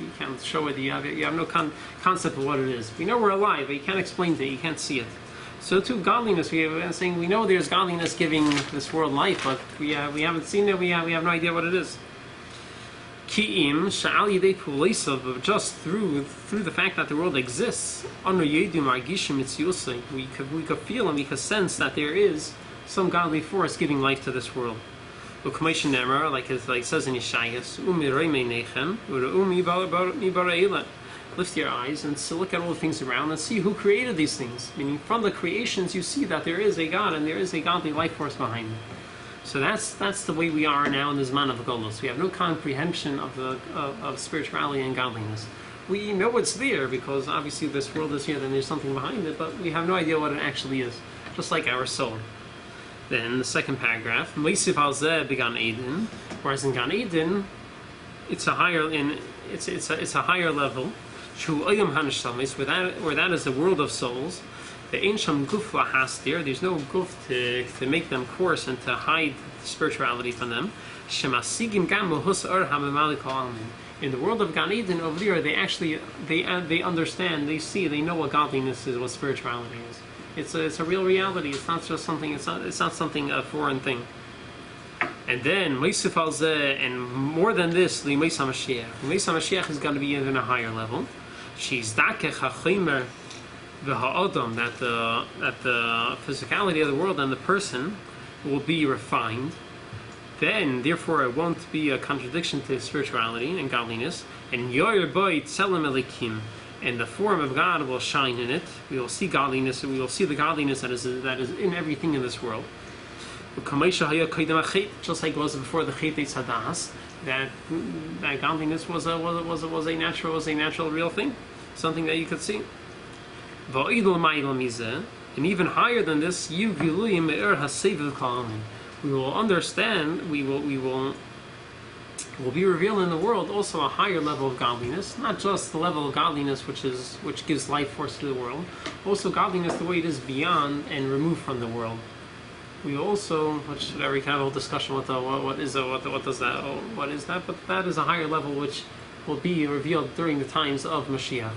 show it. You have no concept of what it is. We know we're alive, but you can't explain it. You can't see it. So too, godliness. We know there's godliness giving this world life, but we haven't seen it. We have no idea what it is. Ki'im sha'al yidei puleisav, but just through the fact that the world exists, under yedu margishim mitziyusay, we could feel and we could sense that there is some godly force giving life to this world. Like it says in Yeshayas, lift your eyes and look at all the things around and see who created these things. Meaning, from the creations, you see that there is a God and there is a godly life force behind it. So that's the way we are now in this man of Golos. We have no comprehension of spirituality and godliness. We know it's there because obviously this world is here, then there's something behind it, but we have no idea what it actually is. Just like our soul. Then the second paragraph, Meisiv al Zeh began Eden, whereas in Gan Eden, it's a higher level. Shu Oyam Hanishtamis, where that is the world of souls. The Einsham Guf Lahastir, there's no guf to make them coarse and to hide spirituality from them. Shemasigim Gam Mohus Ur Hamamalik Alamin. In the world of Gan Eden over there, they understand, they see, they know what godliness is, what spirituality is. It's a real reality. It's not just something. It's not something a foreign thing. And then Meisif al Zeh, and more than this, the Meis HaMashiach. The Meis HaMashiach is going to be even a higher level. She's dakech hachimer v'ha'adam, that the physicality of the world and the person will be refined. Then, therefore, it won't be a contradiction to spirituality and godliness. And yoyer boy tzelem elikim. And the form of God will shine in it. We will see godliness, and we will see the godliness that is in everything in this world. Just like it was before the Chet Hadas, that godliness was a natural real thing, something that you could see. And even higher than this, we will understand. Will be revealed in the world also a higher level of godliness, not just the level of godliness which gives life force to the world, also godliness the way it is beyond and removed from the world. We also, which every kind of whole discussion with what is that, but that is a higher level which will be revealed during the times of Mashiach.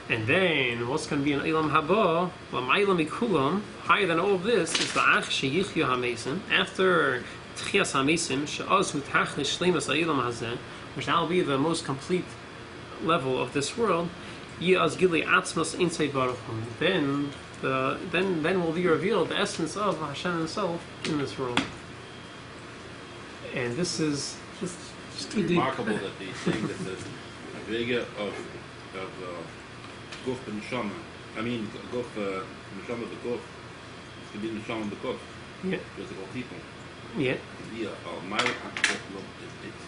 And then what's going to be an olam haboh, l'mayla mikulam, higher than all of this is the ach sheyichyu hamesim, after Tchias HaMesim, she'oz hu tachlis shleimus ha'olam hazeh, which that will be the most complete level of this world. Yi'az gilei atzmas insei baruch hu. Then will be revealed the essence of Hashem Himself in this world. And this is just too deep. Remarkable that they saying that the Vega of Guf and Neshama, I mean Guf Neshama the Guf, it's to be Neshama the Guf. Yeah. Physical people. Yeah. It's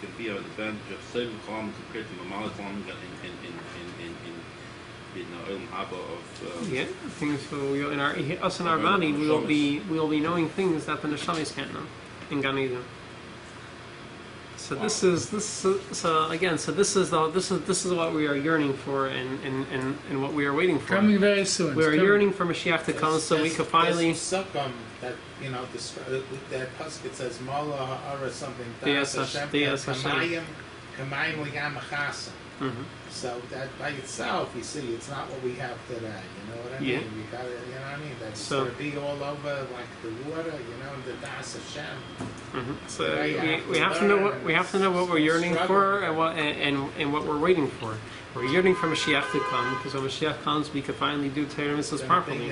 going to be an advantage of Seven Cholam compared to Mamalik Cholam in olam haboh of things. So us in our body, we will be knowing things that the neshamis can't know in Gan Eden. So this is what we are yearning for and what we are waiting for. Coming very soon. We are yearning for Mashiach to come so we can finally. That that pasuk it says Mala Ha'ara something. So that by itself, you see, it's not what we have today. You know what I mean? You got to, you know what I mean? That's going to be all over like the water. You know, the Das Hashem. So we have to know what we're yearning for and what we're waiting for. We're yearning for Mashiach to come, because when Mashiach comes, we can finally do Torah mitzvahs properly.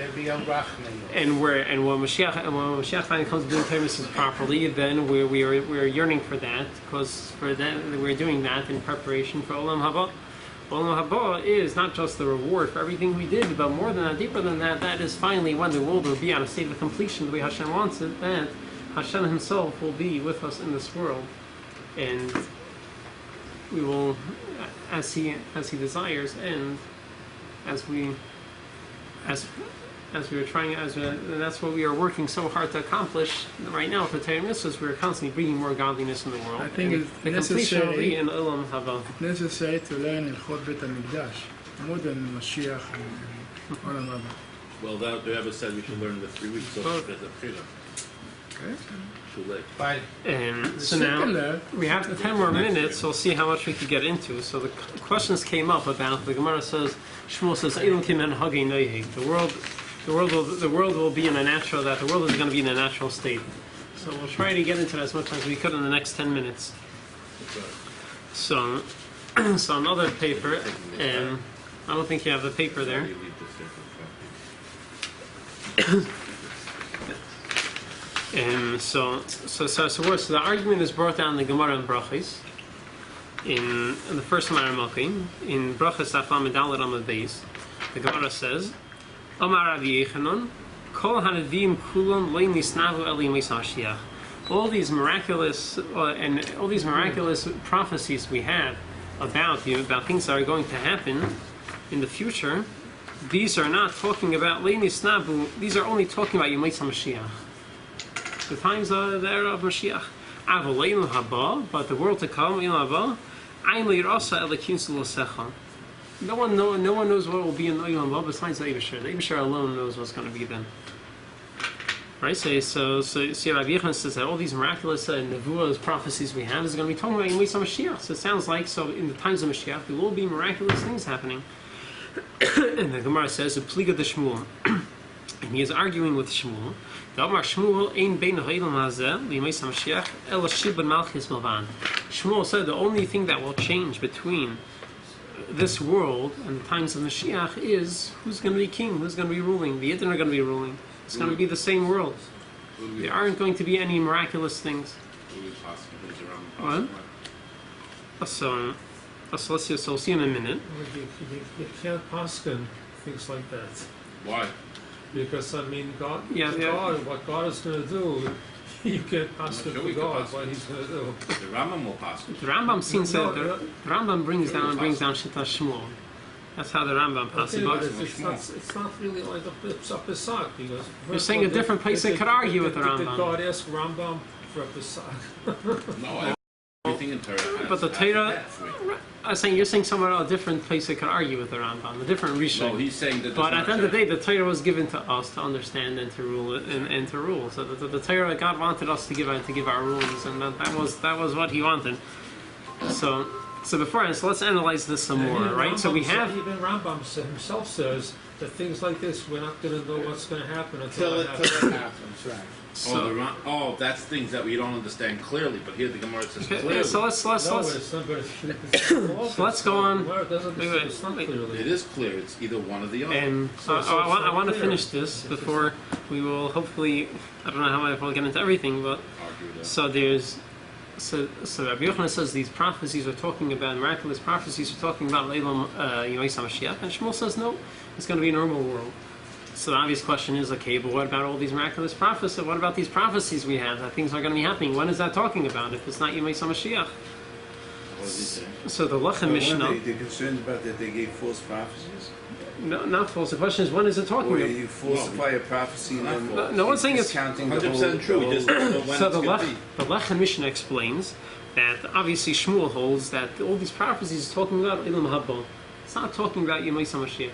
And when Mashiach finally comes to do Torah mitzvahs properly, then we're yearning for that, because we're doing that in preparation for olam haboh. Olam haboh is not just the reward for everything we did, but more than that, deeper than that, that is finally when the world will be on a state of completion the way Hashem wants it, that Hashem Himself will be with us in this world, and we will, as He desires, and as as we were trying, and that's what we are working so hard to accomplish right now for Torah Mitzvahs. We're constantly bringing more godliness in the world. I think And it's the completion will be necessary, in olam haboh. necessary to learn Ilchot Bet HaMikdash more than Mashiach and Olam Haba. Well, that the Rebbe said we should learn the 3 weeks. So Oh. there's a freedom. Okay. Too late. But And so Second now level. we have 10 more minutes, so we'll see how much we could get into. So the questions came up about, the Gemara says, Shmuel says, "Eilon kimen hagei noihi." The world will be in a natural, that the world is going to be in a natural state. So we'll try to get into that as much as we could in the next 10 minutes. So, so another paper, and I don't think you have the paper there. You leave this there for So the argument is brought down in the Gemara in Brachos, in the first Maramakim, in Brachos Afam Dalet Amud Beis. The Gemara says, "Amar Rabbi Yechanan, Kol Hanavim Kulon Lo Nisnavu Eli Yemei Mashiach." All these miraculous prophecies we have about things that are going to happen in the future, these are not talking about Lo Nisnavu. These are only talking about Yemei Mashiach. The times of the era of Mashiach. Avoleinu haboh, but the world to come, Ilam haboh, Ein leirasa elekin sulasecha. No one knows what will be in Ilam haboh besides the Eibusher. The Eibusher alone knows what's going to be then. Right? So Rabbi Yechon says that all these miraculous nevuahs, prophecies we have is going to be talking about Yemei Mashiach. So it sounds like, so in the times of Mashiach, there will be miraculous things happening. And the Gemara says, "A pliga de Shmuel," and he is arguing with Shmuel. Shmuel said the only thing that will change between this world and the times of Mashiach is who's going to be king, who's going to be ruling. The Yidden are going to be ruling. It's going to be the same world. There aren't going to be any miraculous things. What? So let's see. So we'll see in a minute. You can't paskin things like that. Why? Because, I mean, God, Yeah. what God is going to do, you can't paskin sure for we can God paskin. what He's going to do. The Rambam will pass. The Rambam seems No, that no. the Rambam brings down Shita Shmuel. That's how the Rambam passes. Okay, but But it's not really like a Pesach, because... You're saying a different place they could argue with the Did Rambam. God ask Rambam for a Pesach? No, everything in Torah has, But the has Torah, that free. you're saying somewhere else, a different place they could argue with the Rambam, a different Rishon. No, he's saying that. But at the end of the day, the Torah was given to us to understand and to rule it, and to rule. So the Torah, God wanted us to give our rulings, and that was what He wanted. So beforehand, so let's analyze this some more, Even right? So we have. Even Rambam himself says that things like this, we're not going to know what's going to happen until it happens. happens, right. That's things that we don't understand clearly. But here the Gemara says Okay, clearly. so let's No, it's not, but So let's go on. It doesn't, Wait. it's not clearly. It is clear. It's either one or the other. And So I want to clear. finish this before we will hopefully. I don't know how I will get into everything, but Argue that. so Rabbi Yochanan says these prophecies are talking about miraculous prophecies are talking about Leilam Yemei Mashiach, and Shmuel says no, it's going to be a normal world. So the obvious question is, okay, but what about all these miraculous prophecies? What about these prophecies we have that things are going to be happening? When is that talking about? If it's not Yemei Mashiach, What does he say? so the Lechem Mishnah. They're concerned about that they gave false prophecies? No, not false. The question is, when is it talking Or about? you falsify a prophecy and then No one's saying it's discounting the whole... 100% true. We just don't know when So it's the going to be. Lechem Mishnah explains that obviously Shmuel holds that all these prophecies are talking about Ilam haboh. It's not talking about Yemei Mashiach.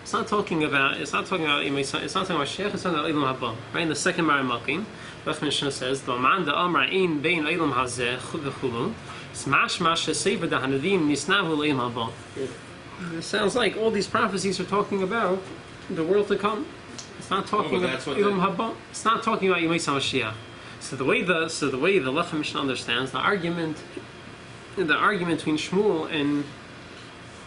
It's not talking about Yemei. It's not talking about Mashiach. It's talking about Ilam haboh. Right in the second Maramakim, Lechem Mishnah says, "L'man da'amra ein bein Ilam hazeh v'chulu, smash mash sefer da'hanadim nisnavu Ilam haboh." It sounds like all these prophecies are talking about the world to come. It's not talking but about that's what Ilam haboh. It's not talking about Yemei Mashiach. So the way the Lechem Mishnah understands the argument between Shmuel and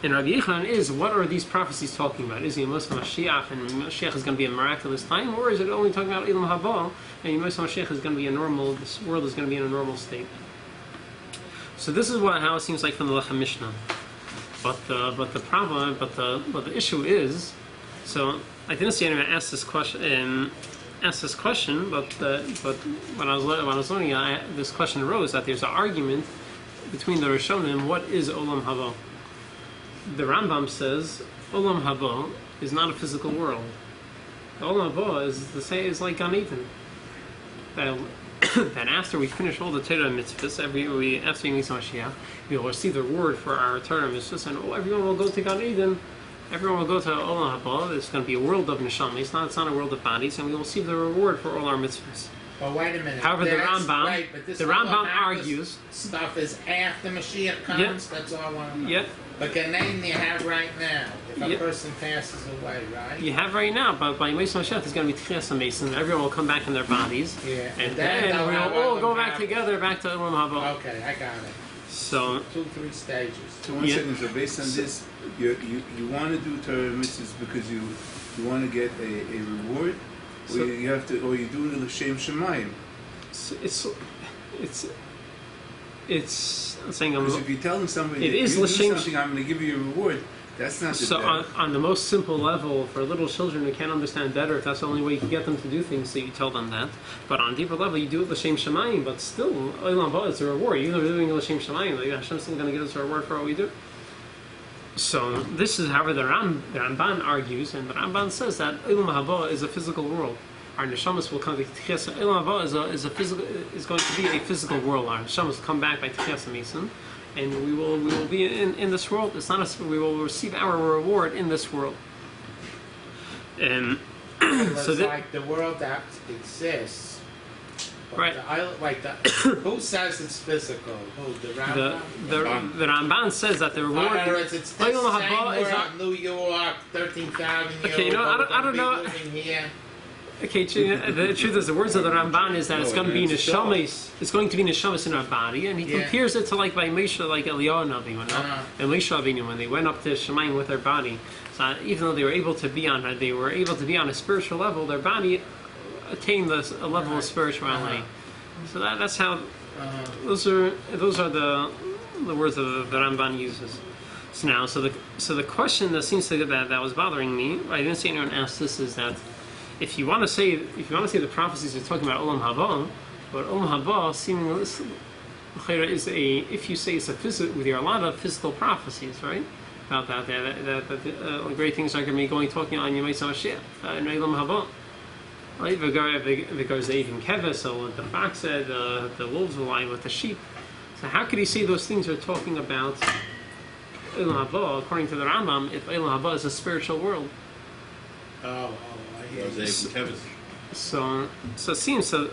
Rabbi Yechanan is, what are these prophecies talking about? Is it Yemei Mashiach and Mashiach is going to be a miraculous time, or is it only talking about Ilam haboh and Yemei Mashiach is going to be a normal? This world is going to be in a normal state. So this is how it seems like from the Lechem Mishnah. But the issue is, so I didn't see anyone ask this question. But when I was learning, this question arose that there's an argument between the Rishonim. What is olam haboh? The Rambam says olam haboh is not a physical world. The olam haba is the same is like Gan Eden. That after we finish all the Torah mitzvahs, after we meet Moshiach, we will receive the reward for our Torah mitzvahs, and everyone will go to Gan Eden. Everyone will go to olam haba. It's going to be a world of neshama. It's not a world of bodies, and we will receive the reward for all our mitzvahs. But wait a minute. However, the Rambam, right, but this the Rambam argues stuff is after Mashiach comes. Yep. That's all I want to know. Yep. But Gan Eden you have right now. If a Yep. person passes away, right? You have right now, but by Moshe Mashiach, there's going to be Tchias Mason. Everyone will come back in their bodies, Yeah. and then then they'll we'll have all go olam back haba. together, back to olam haba. Okay, I got it. So 2-3 stages. So one Yeah. second, so based on this, you want to do Torah mitzvahs because you want to get a reward, or So- you have to, or you do it l'shem shemayim. it's saying Because if you tell them somebody It that is you do l'shem something, I'm going to give you a reward. That's not the so devil. on the most simple level for little children who can't understand better, if that's the only way you can get them to do things, so you tell them that. But on a deeper level, you do it l'shem shemayim, but still olam haba is a reward. Even though we're doing it l'shem shemayim, like Hashem's still going to give us a reward for what we do. So this is however the Ramban argues, and the Ramban says that olam haba is a physical world. Our neshamas will come to Tchias. Olam haba is going to be a physical world. Our neshamas will come back by Tchias Mason, and we will be in this world. It's not we will receive our reward in this world. And It's so that like the world that exists. But Right. Who says it's physical? Who? The Rambam? the Ramban says that the In reward. other words, it's the Olam same haba is world, New York, 13,000 years Okay, you know, I don't know. living here. Okay, the truth is, the words of the Ramban is that it's going to be neshamas. It's going to be neshamas in our body, and he Yeah. compares it to like by Moshe, like Eliyahu Navi, you know, Uh-huh. and Moshe Rabbeinu when they went up to Shemayim with their body. So even though they were able to be on a spiritual level, their body attained a level of spirituality. So that's how. Those are the words that the Ramban uses. So the question that seems to that was bothering me, I didn't see anyone ask this, is that if you want to say the prophecies are talking about olam haba, but olam haba seemingly is if you say it's a physical, there are a lot of physical prophecies, right? About that great things are going to be talking on Yemei Mashiach in olam haba. Right, because they even keves, so the fox said the wolves will lie with the sheep. So how could he say those things are talking about olam haba according to the Rambam if olam haba is a spiritual world? I hear you. So it seems so.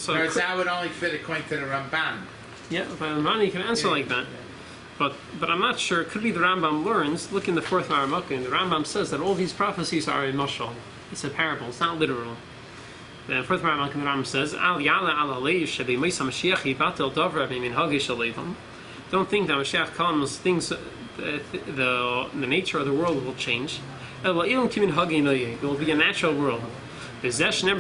Whereas that would only fit according to the Ramban. Yeah, but Ramban you can answer like that. But I'm not sure. It could be the Rambam learns. Look in the fourth Maramukah, and the Rambam says that all these prophecies are a mashal. It's a parable. It's not literal. The fourth Maramukah, the Rambam says, "Al yala al aleiv shebei Moshe Mashiach yivatel davra b'minhagei shaleivim." Don't think that Mashiach comes, things the nature of the world will change. There will be a natural world. This says that in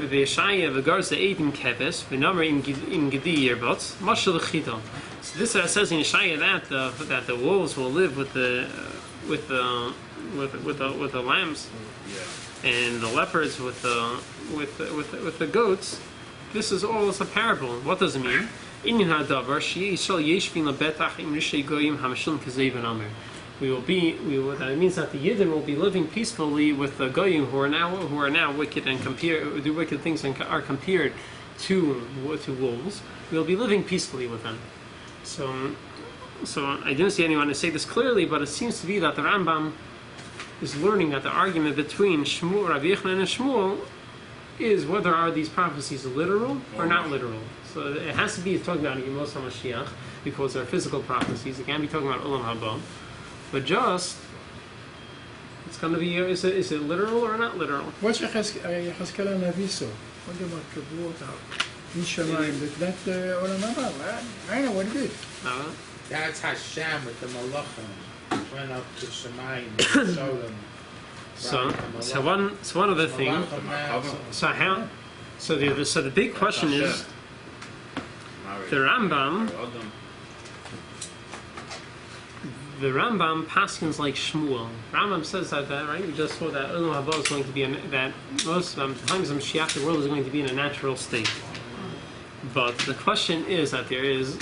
Yeshaya that the wolves will live with the lambs, and the leopards with the goats. This is all as a parable. What does it mean? That means that the Yidden will be living peacefully with the Goyim who are now wicked and do wicked things and are compared to wolves. We will be living peacefully with them. So I didn't see anyone to say this clearly, but it seems to be that the Rambam is learning that the argument between Rabbi Yochanan and Shmuel is whether are these prophecies literal or not literal. So it has to be talking about Yemos HaMashiach because they're physical prophecies. It can't be talking about Olam Haba. But just, it's going to be, is it literal or not literal? What's Yechezkel HaNavi saw? What about Kavot in Shamayim? That's Olam Haba. I know what it is. That's Hashem with the Malachim. Went up to Shemayim and showed them. So one other thing. So the big question is, the Rambam paskins like Shmuel. Rambam says that right? We just saw that Olam Haba is going to be that most of the times of Mashiach, the world is going to be in a natural state. But the question is that there is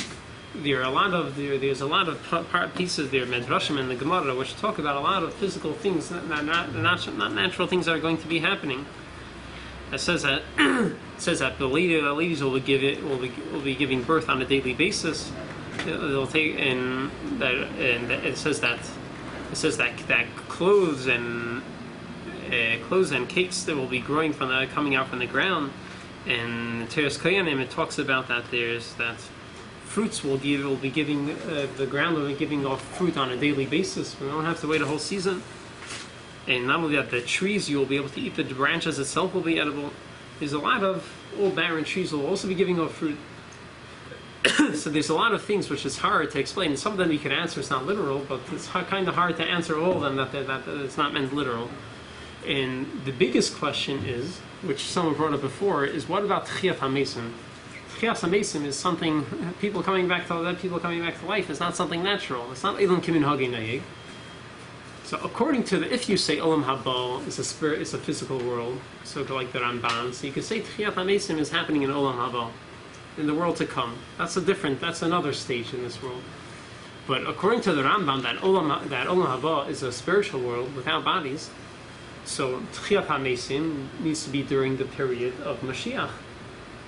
there's a lot of pieces there, Medrashim and the Gemara, which talk about a lot of physical things, not natural things that are going to be happening. It says that the ladies will be giving birth on a daily basis. They'll take and it says that clothes and cakes that will be growing coming out from the ground. And Teres Koyanim, it talks about that fruits the ground will be giving off fruit on a daily basis. We don't have to wait a whole season. And not only that, the trees you will be able to eat, the branches itself will be edible. There's a lot of old barren trees will also be giving off fruit. So there's a lot of things which is hard to explain. And some of them you can answer, it's not literal, but it's kind of hard to answer all of them that it's not meant literal. And the biggest question is, which someone brought up before, is what about Tchiyat HaMesim? Tchiyat HaMesim is something, people coming back to life is not something natural. It's not Elam Kimin Hagi Nayeg. So according to if you say olam haboh is a physical world, so like the Ramban, so you could say Tchiyat HaMesim is happening in olam haboh, in the world to come. That's another stage in this world. But according to the Rambam, that olam haboh is a spiritual world without bodies. So Tchiyat HaMesim needs to be during the period of Mashiach.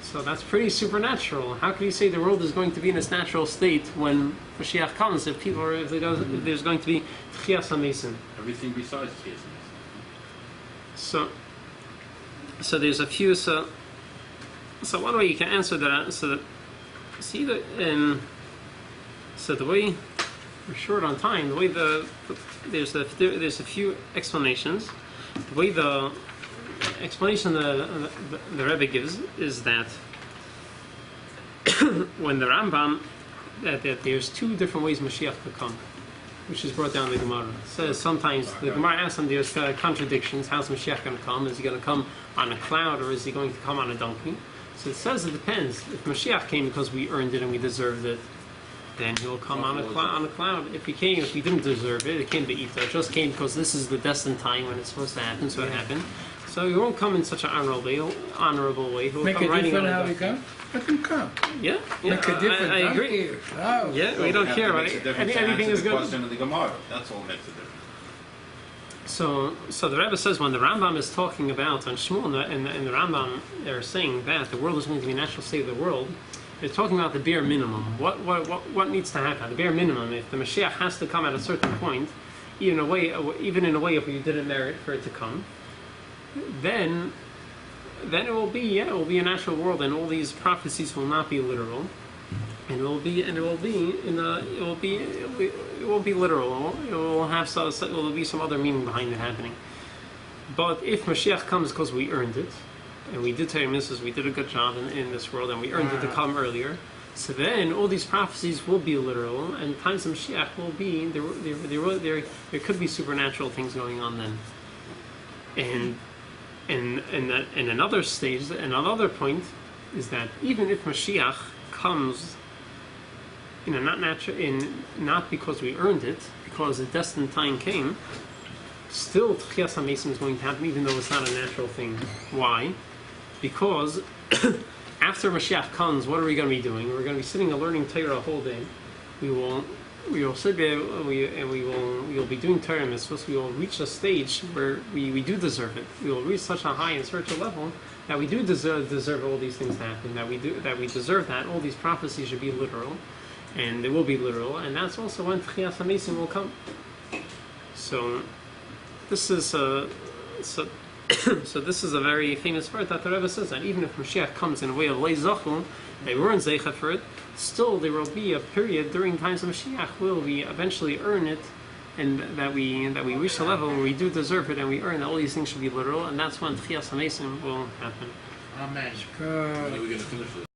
So that's pretty supernatural. How can you say the world is going to be in its natural state when Mashiach comes? If there's going to be Tchiyat HaMesim. Everything besides Tchiyat HaMesim. So there's a few. So one way you can answer that. So the way we're short on time. The way there's a few explanations. The way the explanation the Rebbe gives is that when the Rambam that there's two different ways Mashiach could come, which is brought down in the Gemara. It says sometimes the Gemara asks him there's contradictions. How's Mashiach going to come? Is he going to come on a cloud or is he going to come on a donkey? So it says it depends. If Mashiach came because we earned it and we deserved it, then he will come on a cloud. If we didn't deserve it, it came to eat. It just came because this is the destined time when it's supposed to happen, so it happened. So he won't come in such an honorable way. He'll Make come a difference how he he come? Let him come. Yeah. Make a difference. I agree. Oh. Yeah, we don't care. Right? Anything is good. Question of the Gemara. That's all makes a difference. So the Rebbe says when the Rambam is talking about on Shmuel and the Rambam, they're saying that the world is going to be a natural state of the world. They're talking about the bare minimum. What needs to happen? The bare minimum. If the Mashiach has to come at a certain point, even in a way if you didn't merit for it to come, then it will be a natural world, and all these prophecies will not be literal, and it will be literal. It will be some other meaning behind it happening. But if Mashiach comes because we earned it, and we did Torah mitzvahs, we did a good job in this world, and we earned it to come earlier, so then all these prophecies will be literal, and times of Mashiach will be there could be supernatural things going on then. And another stage, another point is that even if Mashiach comes not because we earned it, because the destined time came, still Tchiyas HaMesim is going to happen, even though it's not a natural thing. Why? Because after Mashiach comes, what are we going to be doing? We're going to be sitting and learning Torah a whole day. We will sit there we will be doing Torah mitzvahs. We will reach a stage where we do deserve it. We will reach such a high and spiritual level that we do deserve all these things to happen. That we deserve that all these prophecies should be literal, and they will be literal. And that's also when Tchiyas HaMesim will come. So this is So this is a very famous word that the Rebbe says that even if Mashiach comes in a way of Lei Zachon, they weren't Zeicha for it, still there will be a period during times of Mashiach where we eventually earn it, and that we reach a level where we do deserve it and we earn that all these things should be literal, and that's when Tchiyas HaMesim will happen. Amen. When are we going to finish this?